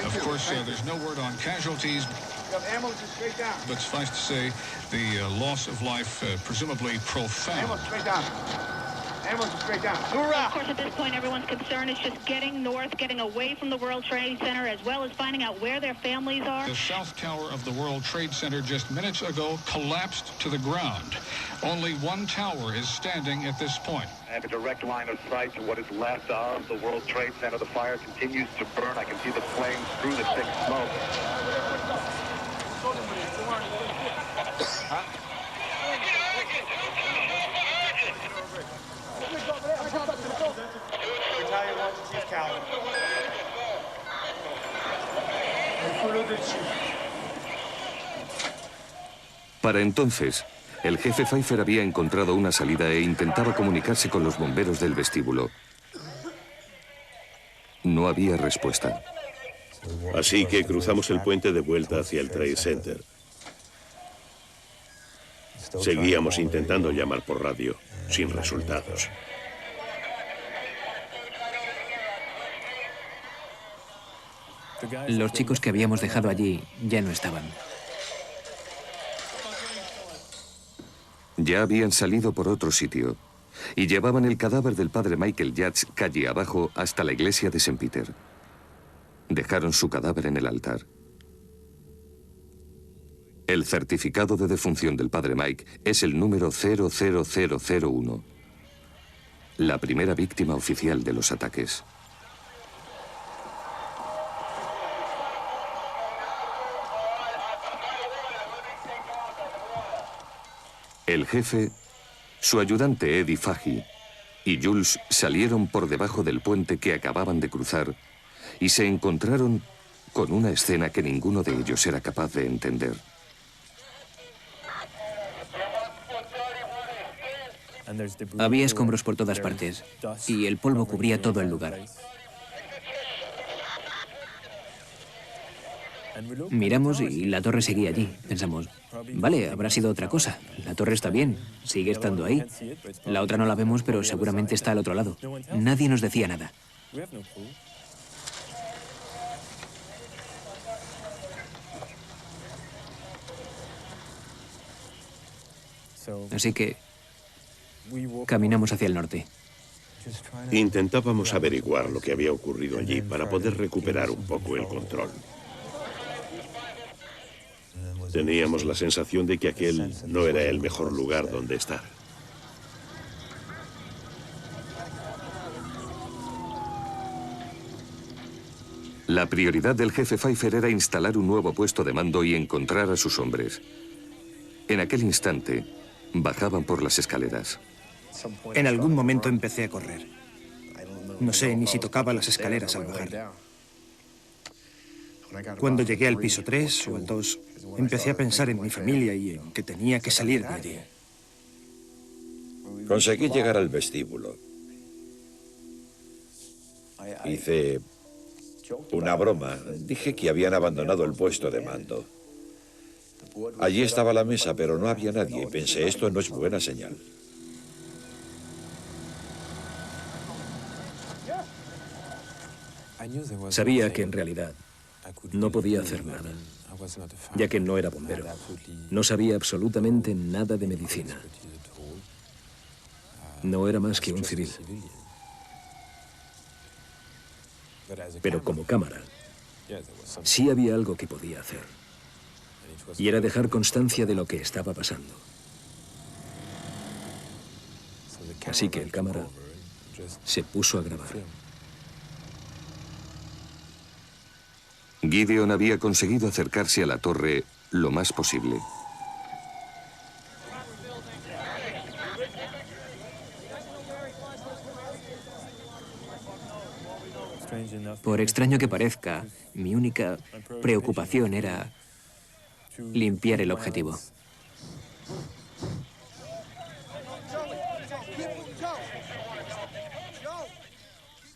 Of course, there's no word on casualties, but suffice to say, the loss of life presumably profound. Of course, at this point, everyone's concern is just getting north, getting away from the World Trade Center, as well as finding out where their families are. The south tower of the World Trade Center just minutes ago collapsed to the ground. Only one tower is standing at this point. I have a direct line of sight to what is left of the World Trade Center. The fire continues to burn. I can see the flames through the thick smoke. Para entonces, el jefe Pfeiffer había encontrado una salida e intentaba comunicarse con los bomberos del vestíbulo. No había respuesta. Así que cruzamos el puente de vuelta hacia el Trade Center. Seguíamos intentando llamar por radio, sin resultados. Los chicos que habíamos dejado allí ya no estaban. Ya habían salido por otro sitio y llevaban el cadáver del padre Michael Yates calle abajo hasta la iglesia de St. Peter. Dejaron su cadáver en el altar. El certificado de defunción del padre Mike es el número 00001, la primera víctima oficial de los ataques. El jefe, su ayudante Eddie Fahey y Jules salieron por debajo del puente que acababan de cruzar y se encontraron con una escena que ninguno de ellos era capaz de entender. Había escombros por todas partes y el polvo cubría todo el lugar. Miramos y la torre seguía allí. Pensamos, vale, habrá sido otra cosa. La torre está bien, sigue estando ahí. La otra no la vemos, pero seguramente está al otro lado. Nadie nos decía nada. Así que caminamos hacia el norte. Intentábamos averiguar lo que había ocurrido allí para poder recuperar un poco el control. Teníamos la sensación de que aquel no era el mejor lugar donde estar. La prioridad del jefe Pfeiffer era instalar un nuevo puesto de mando y encontrar a sus hombres. En aquel instante, bajaban por las escaleras. En algún momento empecé a correr. No sé ni si tocaba las escaleras al bajar. Cuando llegué al piso 3 o al 2, empecé a pensar en mi familia y en que tenía que salir de allí. Conseguí llegar al vestíbulo. Hice una broma. Dije que habían abandonado el puesto de mando. Allí estaba la mesa, pero no había nadie. Y pensé, esto no es buena señal. Sabía que en realidad no podía hacer nada, ya que no era bombero. No sabía absolutamente nada de medicina. No era más que un civil. Pero como cámara, sí había algo que podía hacer. Y era dejar constancia de lo que estaba pasando. Así que el cámara se puso a grabar. Gideon había conseguido acercarse a la torre lo más posible. Por extraño que parezca, mi única preocupación era limpiar el objetivo.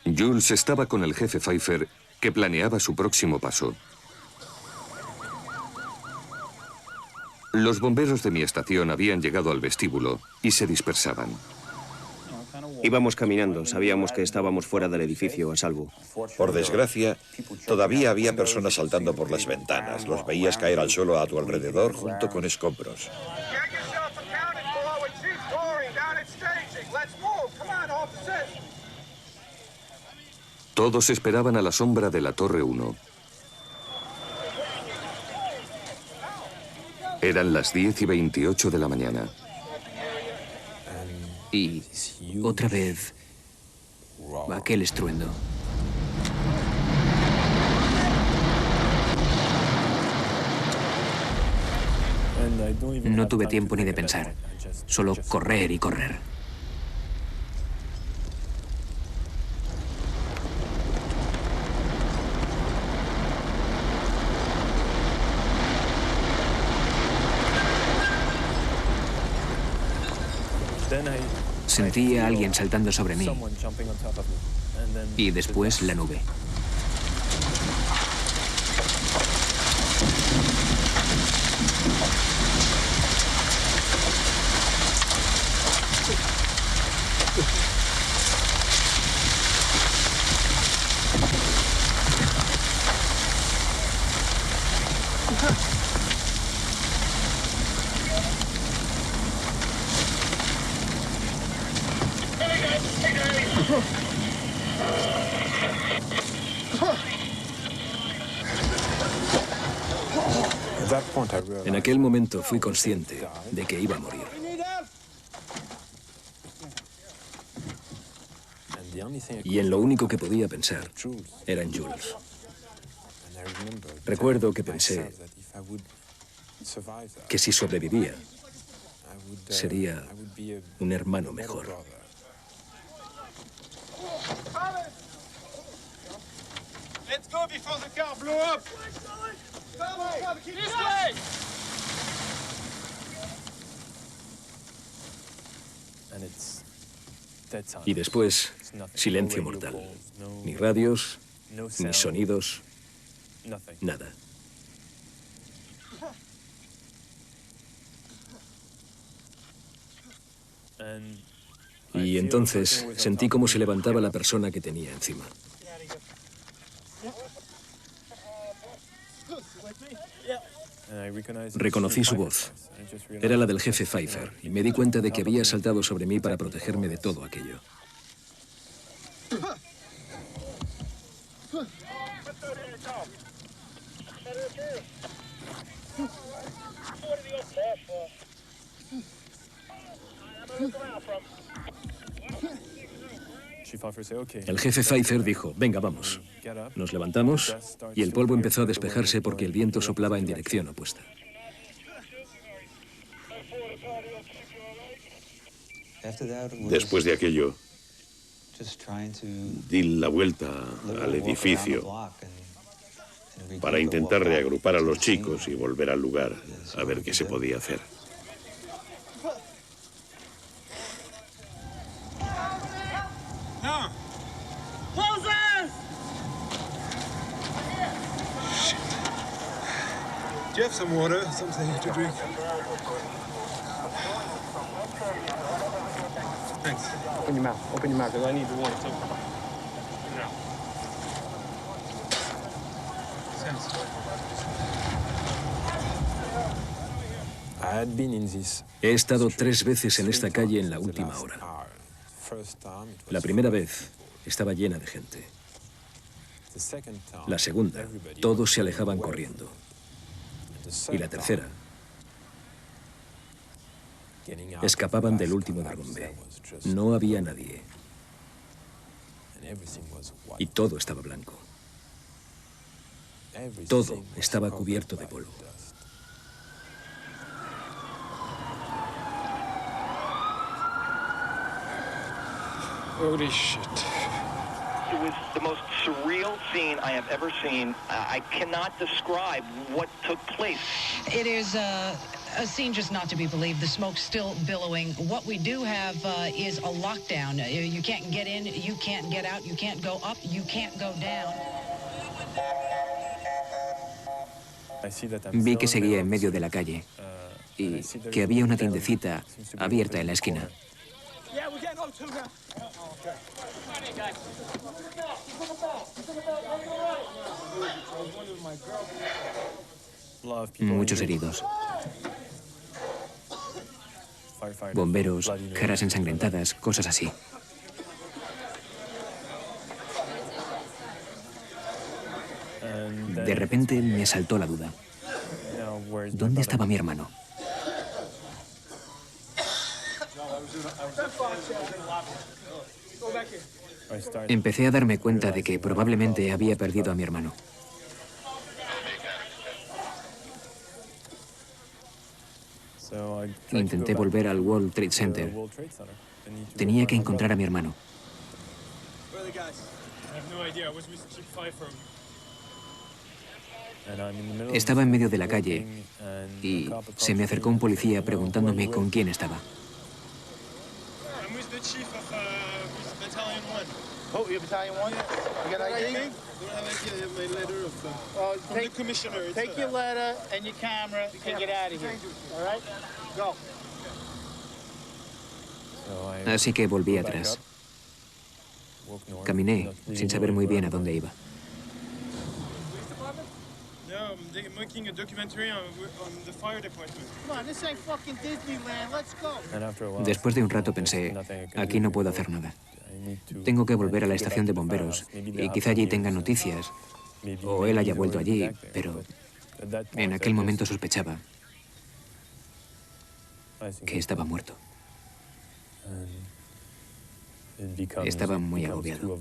Jules estaba con el jefe Pfeiffer, que planeaba su próximo paso. Los bomberos de mi estación habían llegado al vestíbulo y se dispersaban. Íbamos caminando, sabíamos que estábamos fuera del edificio a salvo. Por desgracia, todavía había personas saltando por las ventanas. Los veías caer al suelo a tu alrededor junto con escombros. Todos esperaban a la sombra de la Torre 1. Eran las 10:28 de la mañana. Y otra vez, aquel estruendo. No tuve tiempo ni de pensar, solo correr y correr. Sentí a alguien saltando sobre mí y después la nube. En aquel momento fui consciente de que iba a morir. Y en lo único que podía pensar era en Jules. Recuerdo que pensé que si sobrevivía, sería un hermano mejor. Let's go before the car blow up. This way. Y después, silencio mortal. Ni radios, ni sonidos, nada. Y entonces sentí cómo se levantaba la persona que tenía encima. Reconocí su voz. Era la del jefe Pfeiffer, y me di cuenta de que había saltado sobre mí para protegerme de todo aquello. El jefe Pfeiffer dijo, venga, vamos. Nos levantamos y el polvo empezó a despejarse porque el viento soplaba en dirección opuesta. Después de aquello, di la vuelta al edificio para intentar reagrupar a los chicos y volver al lugar a ver qué se podía hacer. Do you have some water, something to drink? Thanks. Open your mouth, because I need the water too. No. He estado 3 veces en esta calle en la última hora. La primera vez estaba llena de gente. La segunda, todos se alejaban corriendo. Y la tercera, escapaban del último derrumbe. No había nadie. Y todo estaba blanco. Todo estaba cubierto de polvo. Holy shit. It was the most surreal scene I have ever seen. I cannot describe what took place. It is a scene just not to be believed. The smoke's still billowing. What we do have is a lockdown. You can't get in, you can't get out, you can't go up, you can't go down. Vi que seguía en medio de la calle y que había una tiendecita abierta en la esquina. Muchos heridos. Bomberos, caras ensangrentadas, cosas así. De repente me saltó la duda. ¿Dónde estaba mi hermano? Empecé a darme cuenta de que probablemente había perdido a mi hermano. Intenté volver al World Trade Center. Tenía que encontrar a mi hermano. Estaba en medio de la calle y se me acercó un policía preguntándome con quién estaba. Oh, you're Battalion 1? You got ID? I don't have ID. I have my letter from the commissioner. Take your letter and your camera and get out of here. All right? Go. Así que volví atrás. Caminé sin saber muy bien a dónde iba. I'm making a documentary on the fire department. Come on, this ain't fucking Disneyland. Let's go. Después de un rato pensé, aquí no puedo hacer nada. Tengo que volver a la estación de bomberos y quizá allí tengan noticias o él haya vuelto allí, pero en aquel momento sospechaba que estaba muerto. Estaba muy agobiado.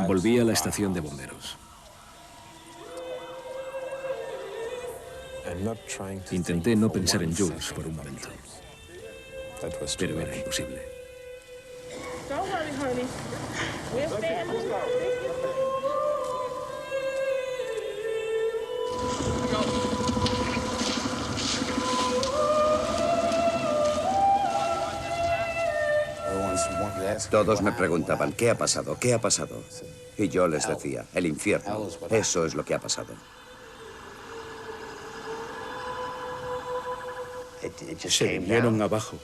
Volví a la estación de bomberos. Intenté no pensar en Jules por un momento, pero era imposible. Don't worry, honey. We'll stand. Todos me preguntaban, ¿qué ha pasado? ¿Qué ha pasado? Y yo les decía, el infierno. Eso es lo que ha pasado. Se vinieron abajo.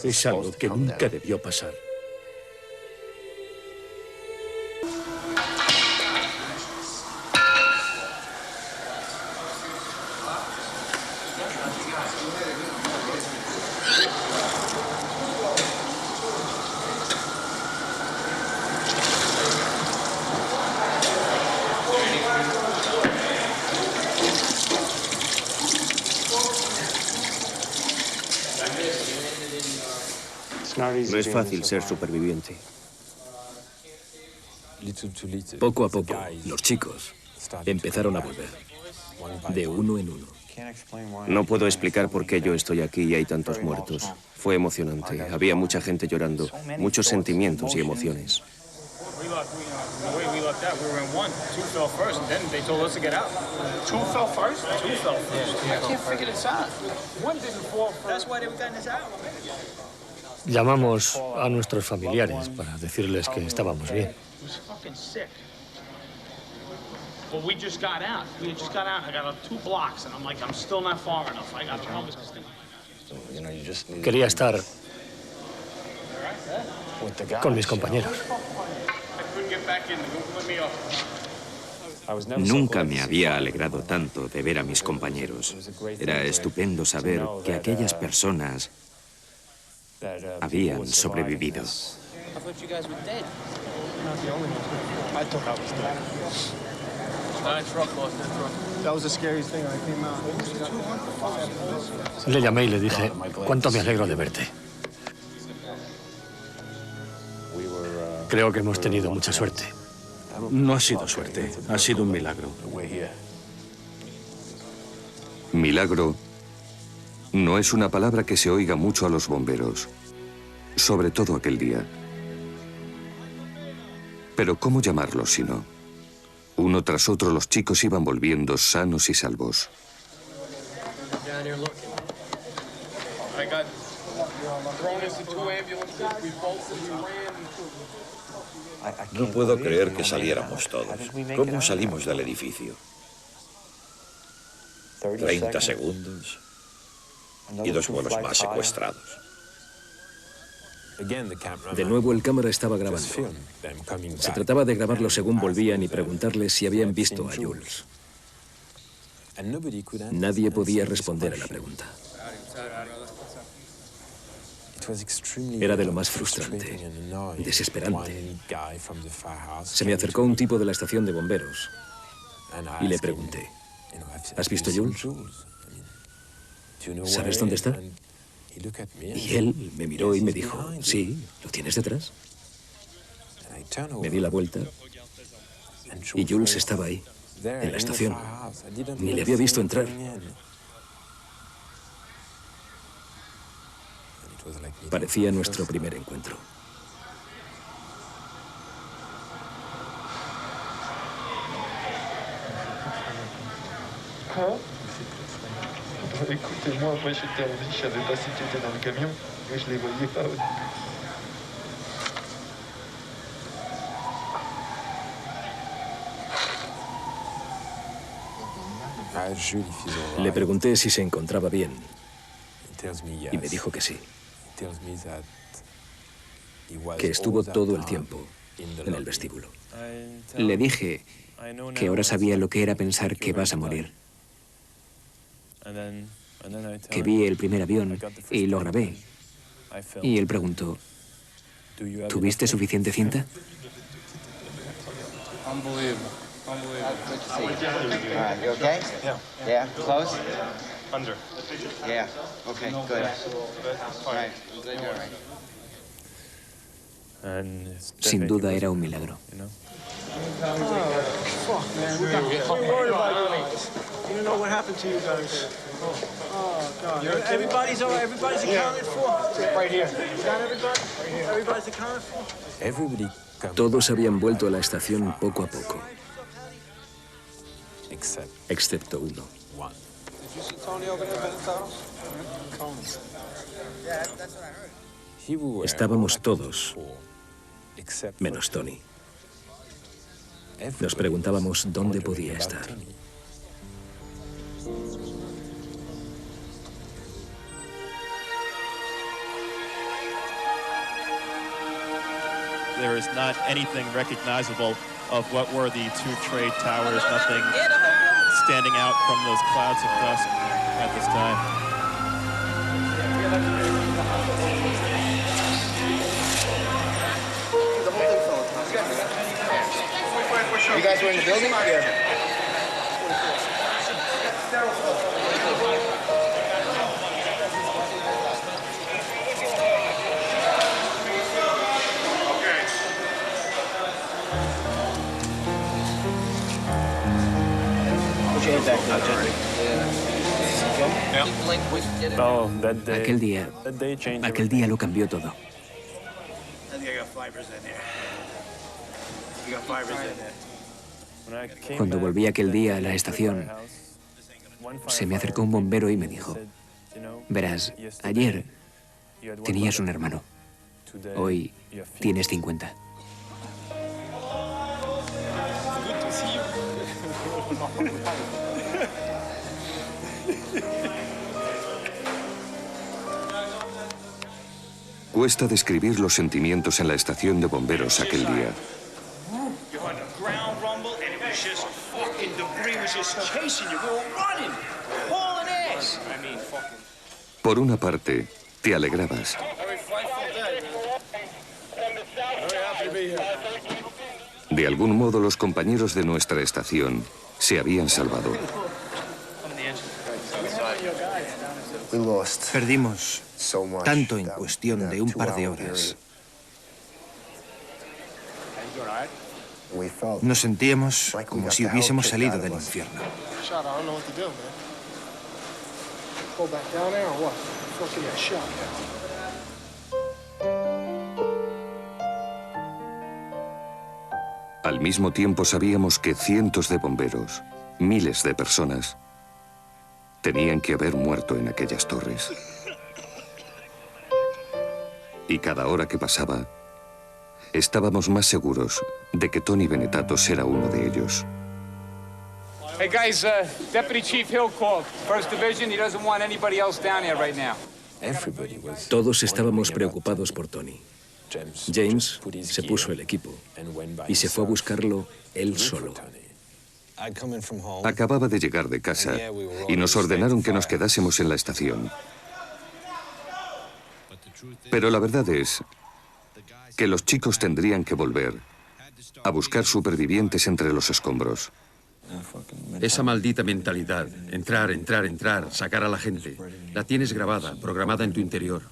Es algo que nunca debió pasar. No es fácil ser superviviente. Poco a poco, los chicos empezaron a volver, de uno en uno. No puedo explicar por qué yo estoy aquí y hay tantos muertos. Fue emocionante. Había mucha gente llorando, muchos sentimientos y emociones. Llamamos a nuestros familiares para decirles que estábamos bien. But we just got out. We just got out. I got out 2 blocks, and I'm like, I'm still not far enough. I got to publish this thing. Quería estar con mis compañeros. Nunca me había alegrado tanto de ver a mis compañeros. Era estupendo saber que aquellas personas habían sobrevivido. Le llamé y le dije, cuánto me alegro de verte. Creo que hemos tenido mucha suerte. No ha sido suerte, ha sido un milagro. Milagro no es una palabra que se oiga mucho a los bomberos, sobre todo aquel día. Pero ¿cómo llamarlo si no? Uno tras otro los chicos iban volviendo sanos y salvos. No puedo creer que saliéramos todos. ¿Cómo salimos del edificio? 30 segundos y 2 vuelos más secuestrados. De nuevo el cámara estaba grabando. Se trataba de grabarlo según volvían y preguntarles si habían visto a Jules. Nadie podía responder a la pregunta. Era de lo más frustrante, desesperante. Se me acercó un tipo de la estación de bomberos y le pregunté, ¿has visto a Jules? ¿Sabes dónde está? Y él me miró y me dijo, sí, ¿lo tienes detrás? Me di la vuelta y Jules estaba ahí, en la estación. Ni le había visto entrar. Parecía nuestro primer encuentro. Écoutez-moi, moi j'étais en vie, je savais pas si tu étais dans le camion, mais je les voyais pas au début. Le pregunté si se encontraba bien y me dijo que sí, que estuvo todo el tiempo en el vestíbulo. Le dije que ahora sabía lo que era pensar que vas a morir. Que vi el primer avión y lo grabé. Y él preguntó, ¿Tuviste suficiente cinta? Unbelievable. All right, you okay? Yeah. Close? Under. Yeah. Okay, good. All right, I'm glad you're all right. Sin duda era un milagro. Fuck, man. We're worried about you. You don't know what happened to you guys. Oh, God. Everybody's all right. Everybody's accounted for. Right here. Got everybody? Everybody's accounted for? Todos habían vuelto a la estación poco a poco, excepto uno. Did you see Tony over there, Benetados? Estábamos todos, menos Tony. Nos preguntábamos dónde podía estar. There is not anything recognizable of what were the two trade towers, nothing standing out from those clouds of dust at this time. You guys were in the building? Yeah. Aquel día lo cambió todo. Cuando volví aquel día a la estación, se me acercó un bombero y me dijo, verás, ayer tenías un hermano, hoy tienes 50. Cuesta describir los sentimientos en la estación de bomberos aquel día. Por una parte, te alegrabas. De algún modo, los compañeros de nuestra estación se habían salvado. Perdimos tanto en cuestión de un par de horas. Nos sentíamos como si hubiésemos salido del infierno. Al mismo tiempo sabíamos que cientos de bomberos, miles de personas, tenían que haber muerto en aquellas torres. Y cada hora que pasaba, estábamos más seguros de que Tony Benetatos era uno de ellos. Hey guys, Deputy Chief Hill called. First Division, he doesn't want anybody else down here right now. Todos estábamos preocupados por Tony. James se puso el equipo y se fue a buscarlo él solo. Acababa de llegar de casa y nos ordenaron que nos quedásemos en la estación. Pero la verdad es que los chicos tendrían que volver a buscar supervivientes entre los escombros. Esa maldita mentalidad, entrar, entrar, entrar, sacar a la gente, la tienes grabada, programada en tu interior.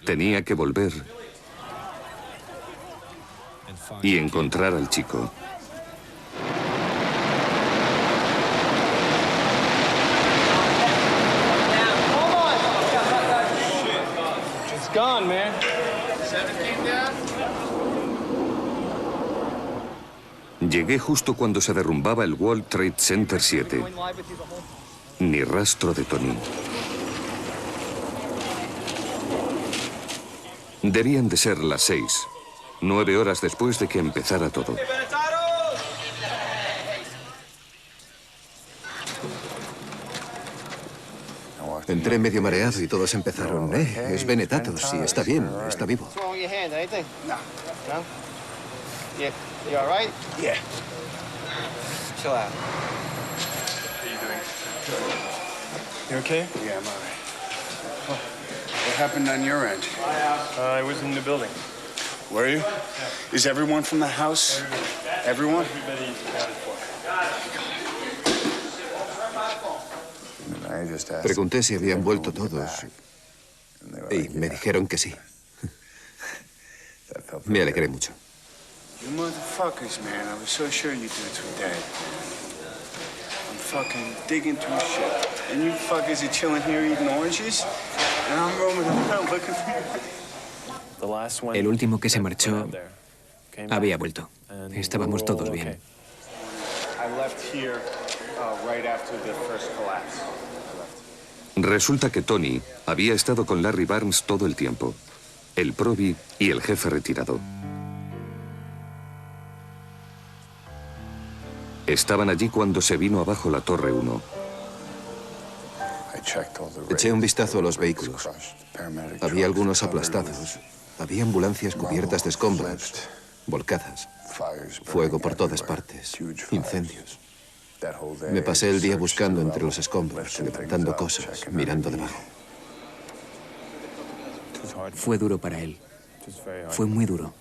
Tenía que volver y encontrar al chico. It's gone, man. 17 down. Llegué justo cuando se derrumbaba el World Trade Center 7. Ni rastro de Tony. Debían de ser las 6, 9 horas después de que empezara todo. Entré medio mareado y todos empezaron, es Benetatos, sí, está bien, está vivo. Yeah, you all right? Yeah. Chill out. You okay? Yeah, I'm all right. What happened on your end? I was in the building. Were you? Is everyone from the house? Everyone? Everybody's accounted for. Pregunté si habían vuelto todos y me dijeron que sí. Me alegré mucho. You motherfuckers, man. I was so sure you dudes were dead. I'm fucking digging through shit. And you fuckers are chilling here eating oranges? And I'm roaming around looking for you. El último que se marchó había vuelto. Estábamos todos bien. I left here right after the first collapse. Resulta que Tony había estado con Larry Barnes todo el tiempo, el probi y el jefe retirado. Estaban allí cuando se vino abajo la Torre 1. Eché un vistazo a los vehículos. Había algunos aplastados. Había ambulancias cubiertas de escombros, volcadas. Fuego por todas partes. Incendios. Me pasé el día buscando entre los escombros, levantando cosas, mirando debajo. Fue duro para él. Fue muy duro.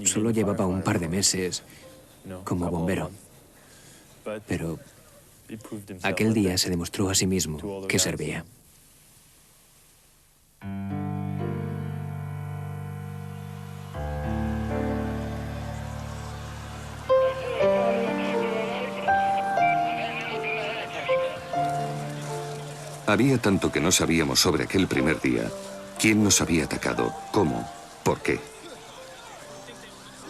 Solo llevaba un par de meses como bombero. Pero aquel día se demostró a sí mismo que servía. Había tanto que no sabíamos sobre aquel primer día. ¿Quién nos había atacado? ¿Cómo? ¿Por qué?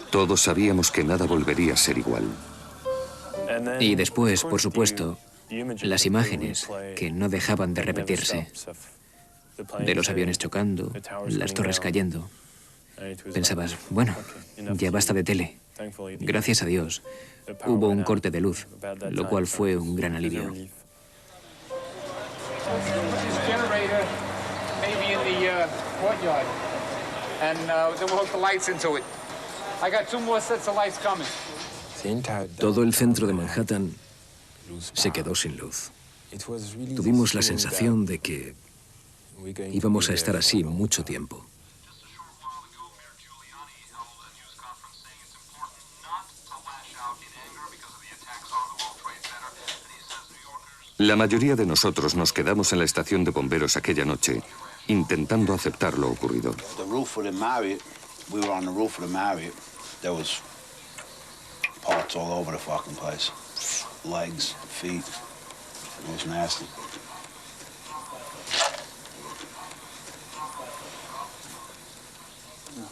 Todos sabíamos que nada volvería a ser igual. Y después, por supuesto, las imágenes que no dejaban de repetirse. De los aviones chocando, las torres cayendo. Pensabas, bueno, ya basta de tele. Gracias a Dios, hubo un corte de luz, lo cual fue un gran alivio. This generator may be in the courtyard, and then we'll hook the lights into it. I got 2 more sets of lights coming. Todo el centro de Manhattan se quedó sin luz. Tuvimos la sensación de que íbamos a estar así mucho tiempo. La mayoría de nosotros nos quedamos en la estación de bomberos aquella noche, intentando aceptar lo ocurrido. The roof of the Marriott, we were on the roof of the Marriott. There was parts all over the fucking place. Legs, feet. It was nasty.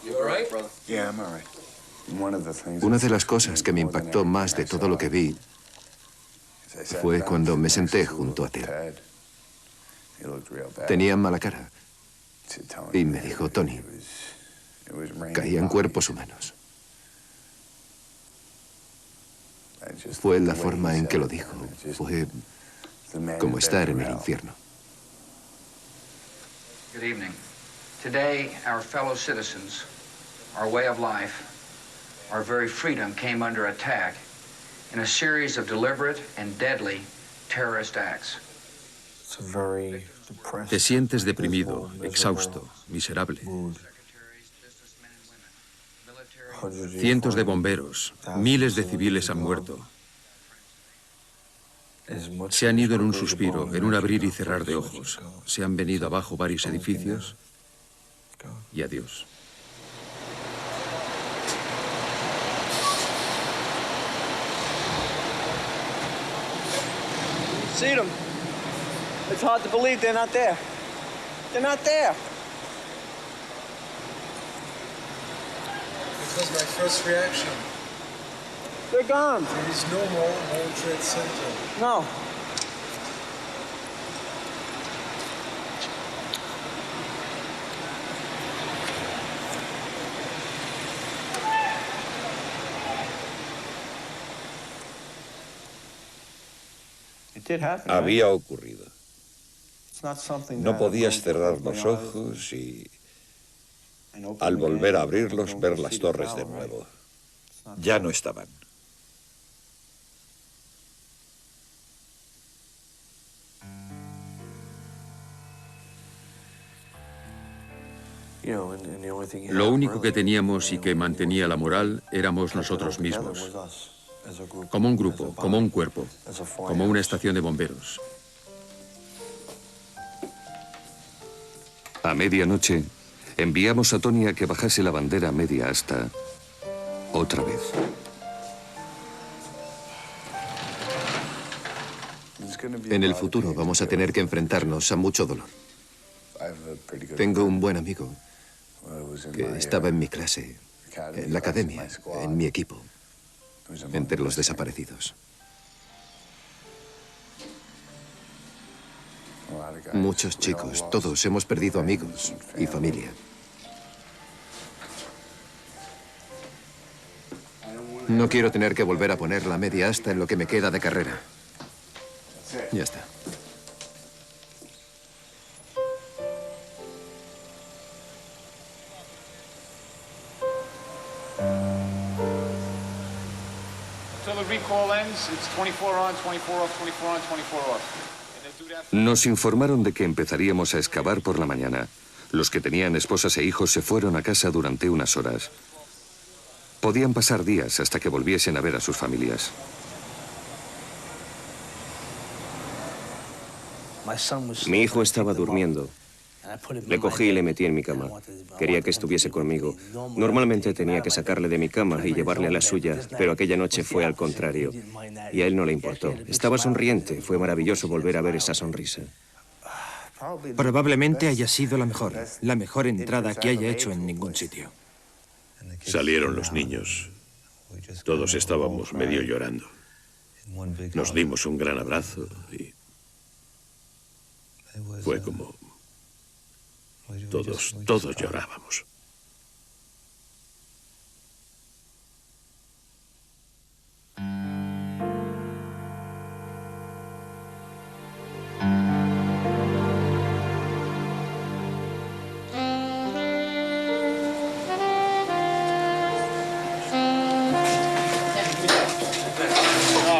You all right, brother? Yeah, I'm all right. Una de las cosas que me impactó más de todo lo que vi fue cuando me senté junto a Ted. Tenía mala cara. Y me dijo, Tony, caían cuerpos humanos. Fue la forma en que lo dijo. Fue como estar en el infierno. Good evening. Today, our fellow citizens, our way of life, our very freedom came under attack in a series of deliberate and deadly terrorist acts. Te sientes deprimido, exhausto, miserable. Cientos de bomberos, miles de civiles han muerto. Se han ido en un suspiro, en un abrir y cerrar de ojos. Se han venido abajo varios edificios y adiós. See them. It's hard to believe they're not there. They're not there. It was my first reaction. They're gone. There is no more World Trade Center. No. Había ocurrido. No podías cerrar los ojos y, al volver a abrirlos, ver las torres de nuevo. Ya no estaban. Lo único que teníamos y que mantenía la moral éramos nosotros mismos. Como un grupo, como un cuerpo, como una estación de bomberos. A medianoche, enviamos a Tony a que bajase la bandera media asta otra vez. En el futuro vamos a tener que enfrentarnos a mucho dolor. Tengo un buen amigo que estaba en mi clase, en la academia, en mi equipo, entre los desaparecidos. Muchos chicos, todos hemos perdido amigos y familia. No quiero tener que volver a poner la media asta en lo que me queda de carrera. Ya está. Nos informaron de que empezaríamos a excavar por la mañana. Los que tenían esposas e hijos se fueron a casa durante unas horas. Podían pasar días hasta que volviesen a ver a sus familias. Mi hijo estaba durmiendo. Le cogí y le metí en mi cama. Quería que estuviese conmigo. Normalmente tenía que sacarle de mi cama y llevarle a la suya, pero aquella noche fue al contrario. Y a él no le importó. Estaba sonriente. Fue maravilloso volver a ver esa sonrisa. Probablemente haya sido la mejor entrada que haya hecho en ningún sitio. Salieron los niños. Todos estábamos medio llorando. Nos dimos un gran abrazo y fue como... Todos llorábamos.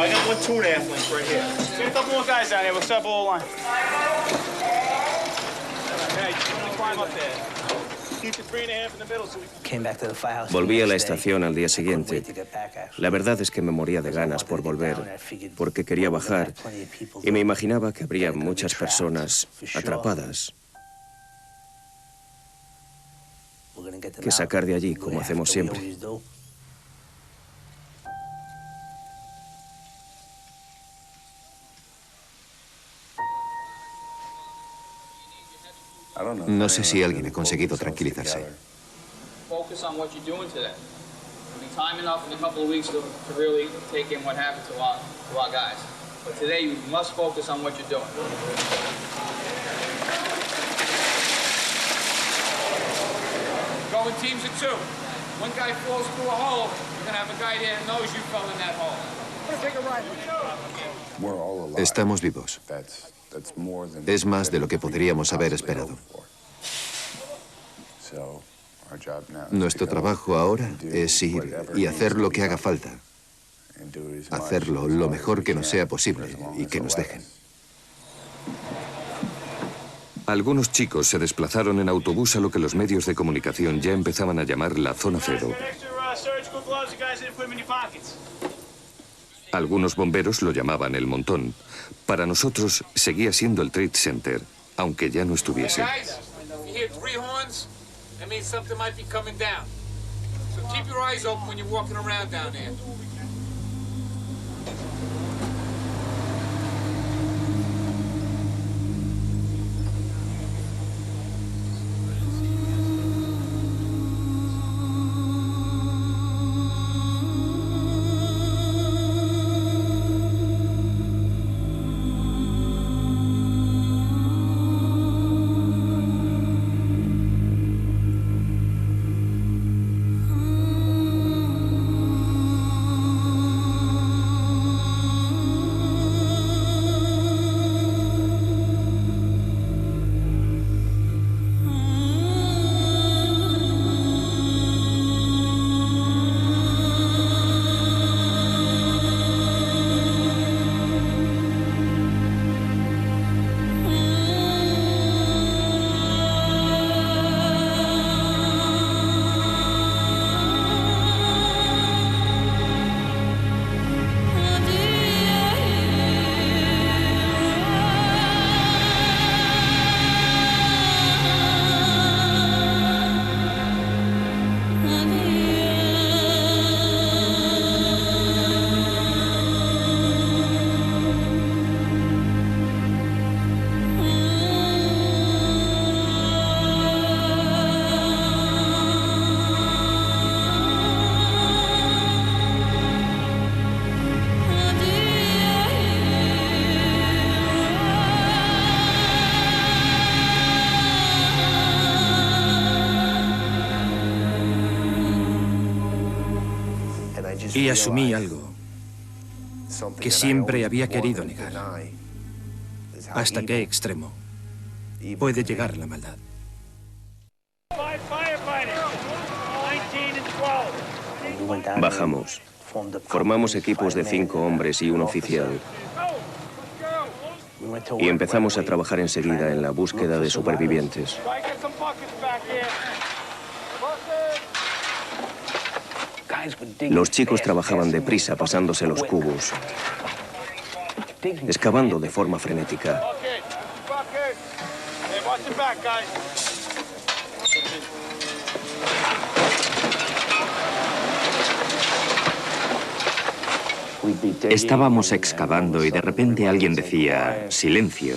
I got 1 2.5 length right here. Get a couple more guys down here. We'll start below line. Volví a la estación al día siguiente. La verdad es que me moría de ganas por volver, porque quería bajar y me imaginaba que habría muchas personas atrapadas que sacar de allí, como hacemos siempre. No sé si alguien ha conseguido tranquilizarse. Focus on what you're doing today. It'll be time enough in a couple of weeks to really take in what happened to our guys. But today you must focus on what you're doing. Go in teams of 2. One guy falls through a hole, you're gonna have a guy there that knows you fell in that hole. Estamos vivos. Es más de lo que podríamos haber esperado. Nuestro trabajo ahora es ir y hacer lo que haga falta. Hacerlo lo mejor que nos sea posible y que nos dejen. Algunos chicos se desplazaron en autobús a lo que los medios de comunicación ya empezaban a llamar la Zona Cero. Algunos bomberos lo llamaban el Montón. Para nosotros seguía siendo el Trade Center, aunque ya no estuviese. Y asumí algo que siempre había querido negar. ¿Hasta qué extremo puede llegar la maldad? Bajamos. Formamos equipos de 5 hombres y un oficial. Y empezamos a trabajar enseguida en la búsqueda de supervivientes. Los chicos trabajaban deprisa pasándose los cubos, excavando de forma frenética. Estábamos excavando y de repente alguien decía, silencio.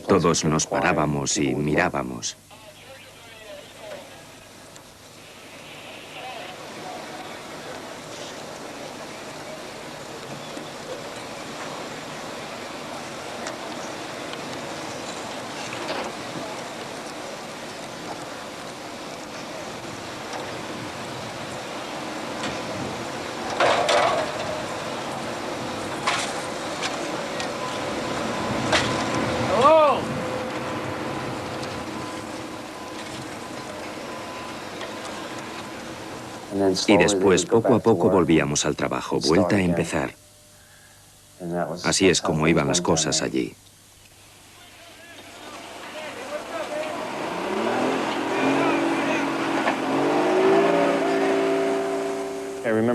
Todos nos parábamos y mirábamos. Y después, poco a poco, volvíamos al trabajo, vuelta a empezar. Así es como iban las cosas allí.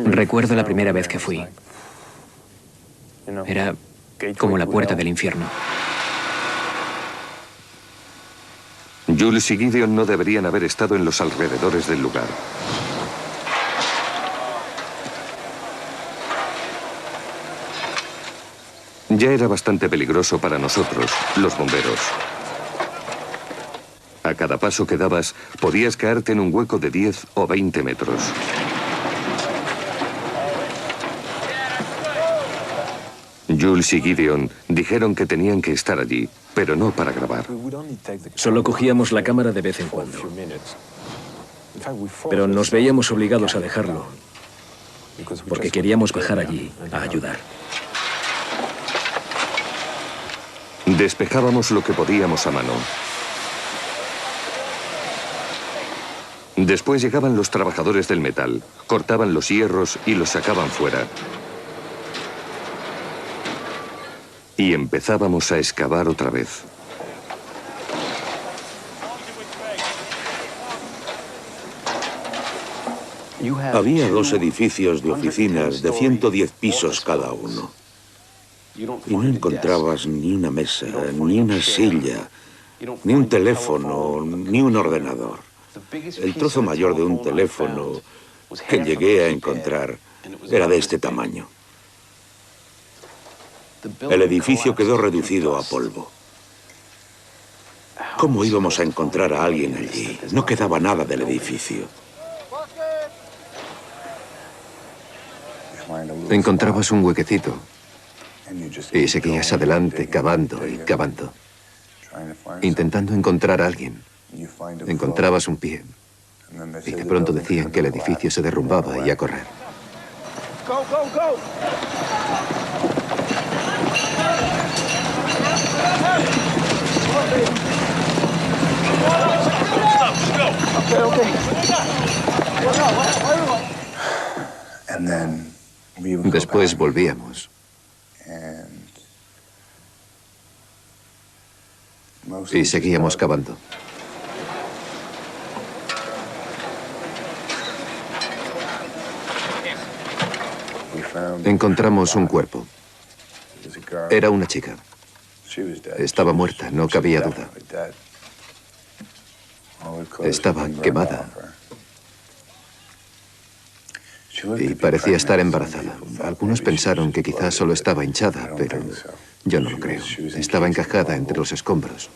Recuerdo la primera vez que fui. Era como la puerta del infierno. Jules y Gideon no deberían haber estado en los alrededores del lugar. Ya era bastante peligroso para nosotros, los bomberos. A cada paso que dabas, podías caerte en un hueco de 10 o 20 metros. Jules y Gideon dijeron que tenían que estar allí, pero no para grabar. Solo cogíamos la cámara de vez en cuando. Pero nos veíamos obligados a dejarlo, porque queríamos bajar allí a ayudar. Despejábamos lo que podíamos a mano. Después llegaban los trabajadores del metal, cortaban los hierros y los sacaban fuera. Y empezábamos a excavar otra vez. Había 2 edificios de oficinas de 110 pisos cada uno. Y no encontrabas ni una mesa, ni una silla, ni un teléfono, ni un ordenador. El trozo mayor de un teléfono que llegué a encontrar era de este tamaño. El edificio quedó reducido a polvo. ¿Cómo íbamos a encontrar a alguien allí? No quedaba nada del edificio. Encontrabas un huequecito y seguías adelante, cavando y cavando, intentando encontrar a alguien. Encontrabas un pie y de pronto decían que el edificio se derrumbaba y a correr. Go, go, go! Después volvíamos. Y seguíamos cavando. Encontramos un cuerpo. Era una chica. Estaba muerta, no cabía duda. Estaba quemada. Y parecía estar embarazada. Algunos pensaron que quizás solo estaba hinchada, pero yo no lo creo. Estaba encajada entre los escombros.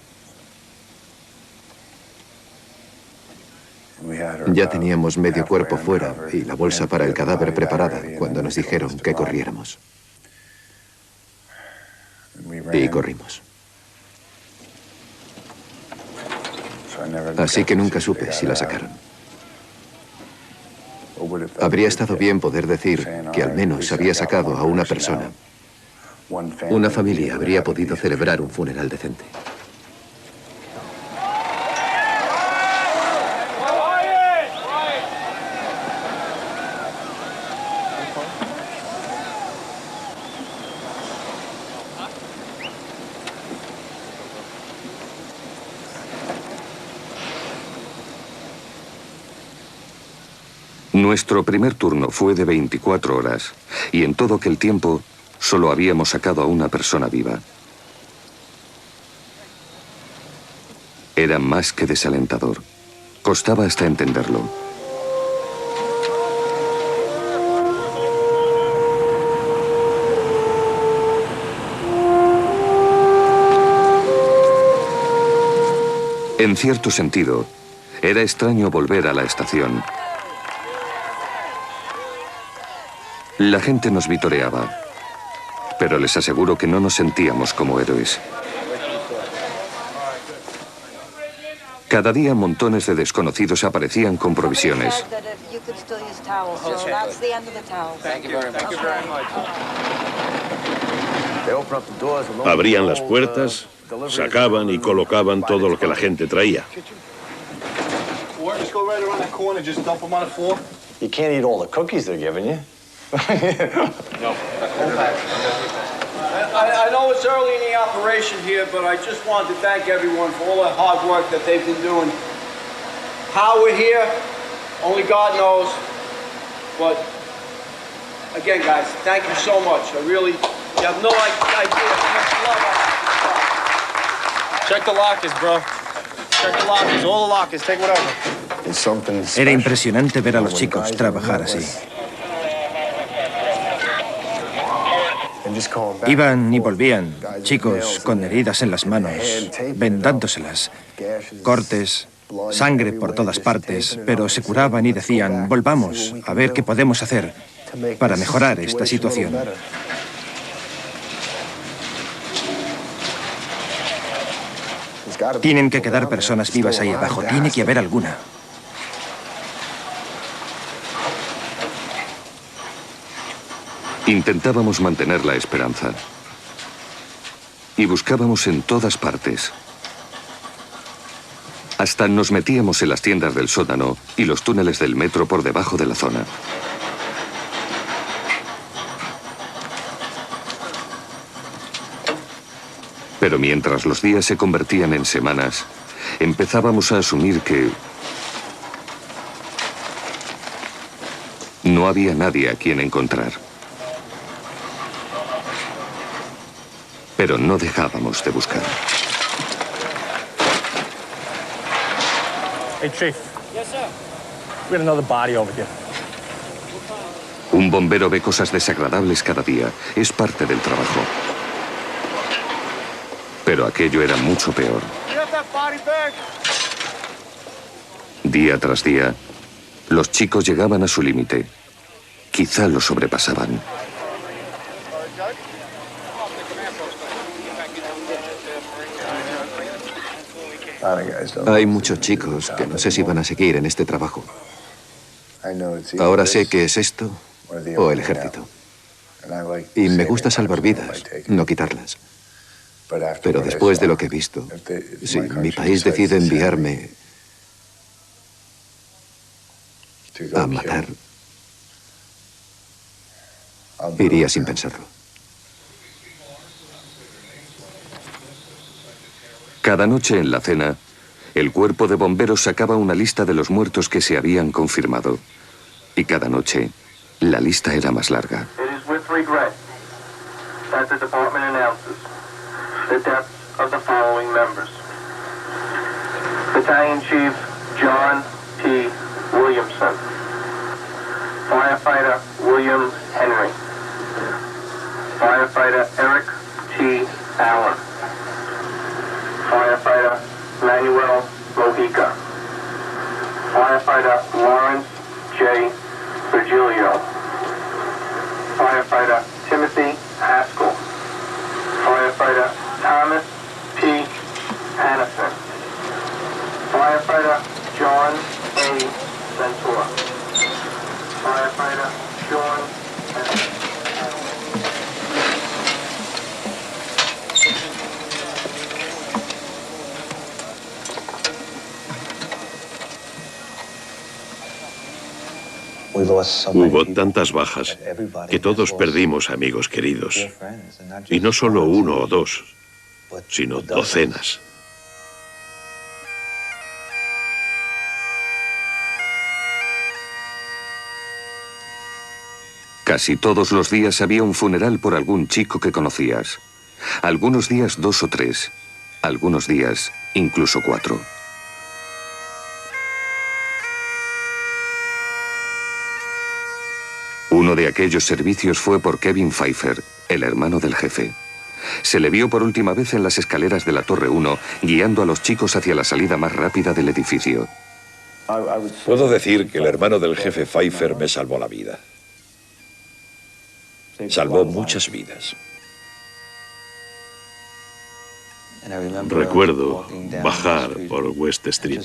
Ya teníamos medio cuerpo fuera y la bolsa para el cadáver preparada cuando nos dijeron que corriéramos. Y corrimos. Así que nunca supe si la sacaron. Habría estado bien poder decir que al menos había sacado a una persona. Una familia habría podido celebrar un funeral decente. Nuestro primer turno fue de 24 horas y en todo aquel tiempo solo habíamos sacado a una persona viva. Era más que desalentador. Costaba hasta entenderlo. En cierto sentido, era extraño volver a la estación. La gente nos vitoreaba, pero les aseguro que no nos sentíamos como héroes. Cada día montones de desconocidos aparecían con provisiones. Abrían las puertas, sacaban y colocaban todo lo que la gente traía. You can't eat all the cookies they're giving you. No. I know it's early in the operation here, but I just wanted to thank everyone for all the hard work that they've been doing. How we're here, only God knows. But again, guys, thank you so much. I really, you have no idea how much love I have. Check the lockers, bro. Check the lockers, all the lockers, take whatever. Era impresionante ver a los chicos trabajar así. Iban y volvían, chicos con heridas en las manos, vendándoselas, cortes, sangre por todas partes, pero se curaban y decían, volvamos a ver qué podemos hacer para mejorar esta situación. Tienen que quedar personas vivas ahí abajo, tiene que haber alguna. Intentábamos mantener la esperanza y buscábamos en todas partes. Hasta nos metíamos en las tiendas del sótano y los túneles del metro por debajo de la zona. Pero mientras los días se convertían en semanas, empezábamos a asumir que no había nadie a quien encontrar. Pero no dejábamos de buscar. Hey, Chief. Yes, sir. We got another body over here. Un bombero ve cosas desagradables cada día. Es parte del trabajo. Pero aquello era mucho peor. Día tras día, los chicos llegaban a su límite. Quizá lo sobrepasaban. Hay muchos chicos que no sé si van a seguir en este trabajo. Ahora sé que es esto o el ejército. Y me gusta salvar vidas, no quitarlas. Pero después de lo que he visto, si mi país decide enviarme a matar, iría sin pensarlo. Cada noche en la cena, el cuerpo de bomberos sacaba una lista de los muertos que se habían confirmado. Y cada noche, la lista era más larga. It is with regret that the department announces the deaths of the following members. Battalion Chief John P. Williamson. Firefighter William Henry. Firefighter Eric T. Allen. Firefighter Manuel Mojica. Firefighter Lawrence J. Virgilio. Firefighter Timothy Haskell. Firefighter Thomas P. Hannison. Firefighter Hubo tantas bajas que todos perdimos amigos queridos. Y no solo uno o dos, sino docenas. Casi todos los días había un funeral por algún chico que conocías. Algunos días 2 o 3, algunos días incluso 4. Uno de aquellos servicios fue por Kevin Pfeiffer, el hermano del jefe. Se le vio por última vez en las escaleras de la Torre 1, guiando a los chicos hacia la salida más rápida del edificio. Puedo decir que el hermano del jefe Pfeiffer me salvó la vida. Salvó muchas vidas. Recuerdo bajar por West Street.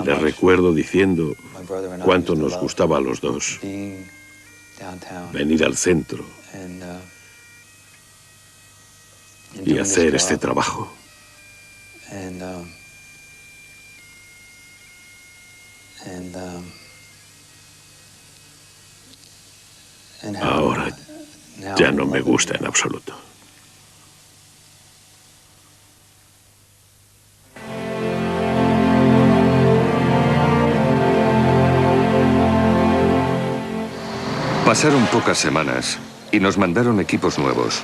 Le recuerdo diciendo cuánto nos gustaba a los dos venir al centro y hacer este trabajo. Ahora ya no me gusta en absoluto. Pasaron pocas semanas y nos mandaron equipos nuevos.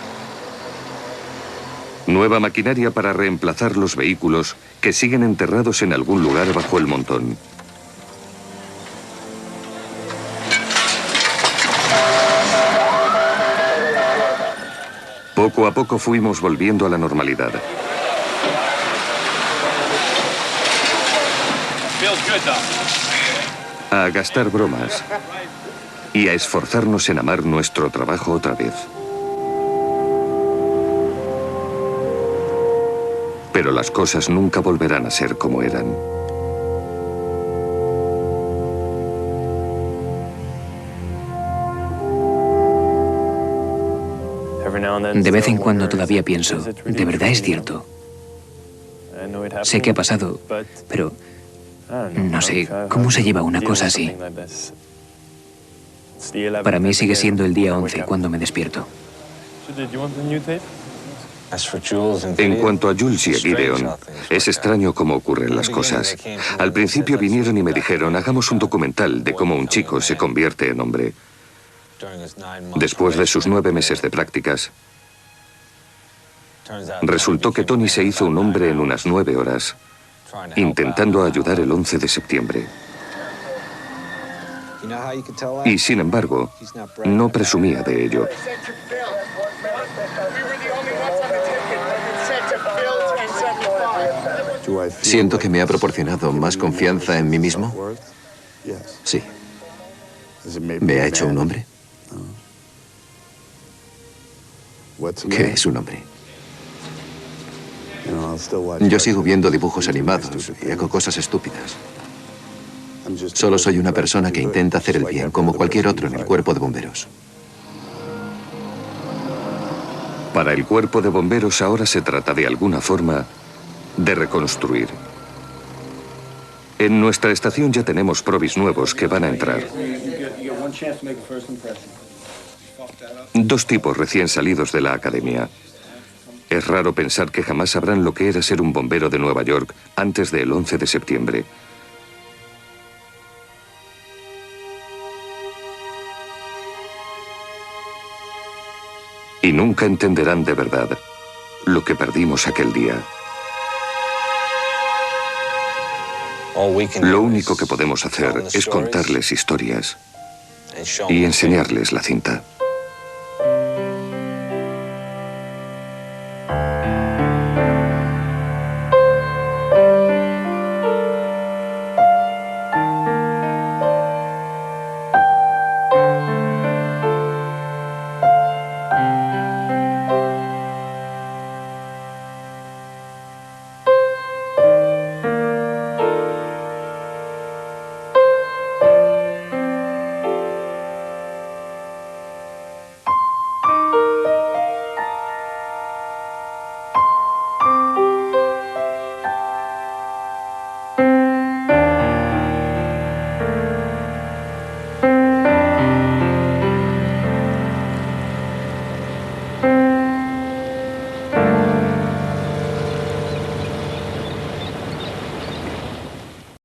Nueva maquinaria para reemplazar los vehículos que siguen enterrados en algún lugar bajo el montón. Poco a poco fuimos volviendo a la normalidad. A gastar bromas y a esforzarnos en amar nuestro trabajo otra vez. Pero las cosas nunca volverán a ser como eran. De vez en cuando todavía pienso, ¿de verdad es cierto? Sé que ha pasado, pero no sé, ¿cómo se lleva una cosa así? Para mí sigue siendo el día 11 cuando me despierto. En cuanto a Jules y a Gideon, es extraño cómo ocurren las cosas. Al principio vinieron y me dijeron, hagamos un documental de cómo un chico se convierte en hombre. Después de sus 9 meses de prácticas, resultó que Tony se hizo un hombre en unas 9 horas, intentando ayudar el 11 de septiembre. Y sin embargo, no presumía de ello. ¿Siento que me ha proporcionado más confianza en mí mismo? Sí. ¿Me ha hecho un hombre? ¿Qué es un hombre? Yo sigo viendo dibujos animados y hago cosas estúpidas. Solo soy una persona que intenta hacer el bien, como cualquier otro en el cuerpo de bomberos. Para el cuerpo de bomberos ahora se trata de alguna forma de reconstruir. En nuestra estación ya tenemos probis nuevos que van a entrar. 2 tipos recién salidos de la academia. Es raro pensar que jamás sabrán lo que era ser un bombero de Nueva York antes del 11 de septiembre. Y nunca entenderán de verdad lo que perdimos aquel día. Lo único que podemos hacer es contarles historias y enseñarles la cinta.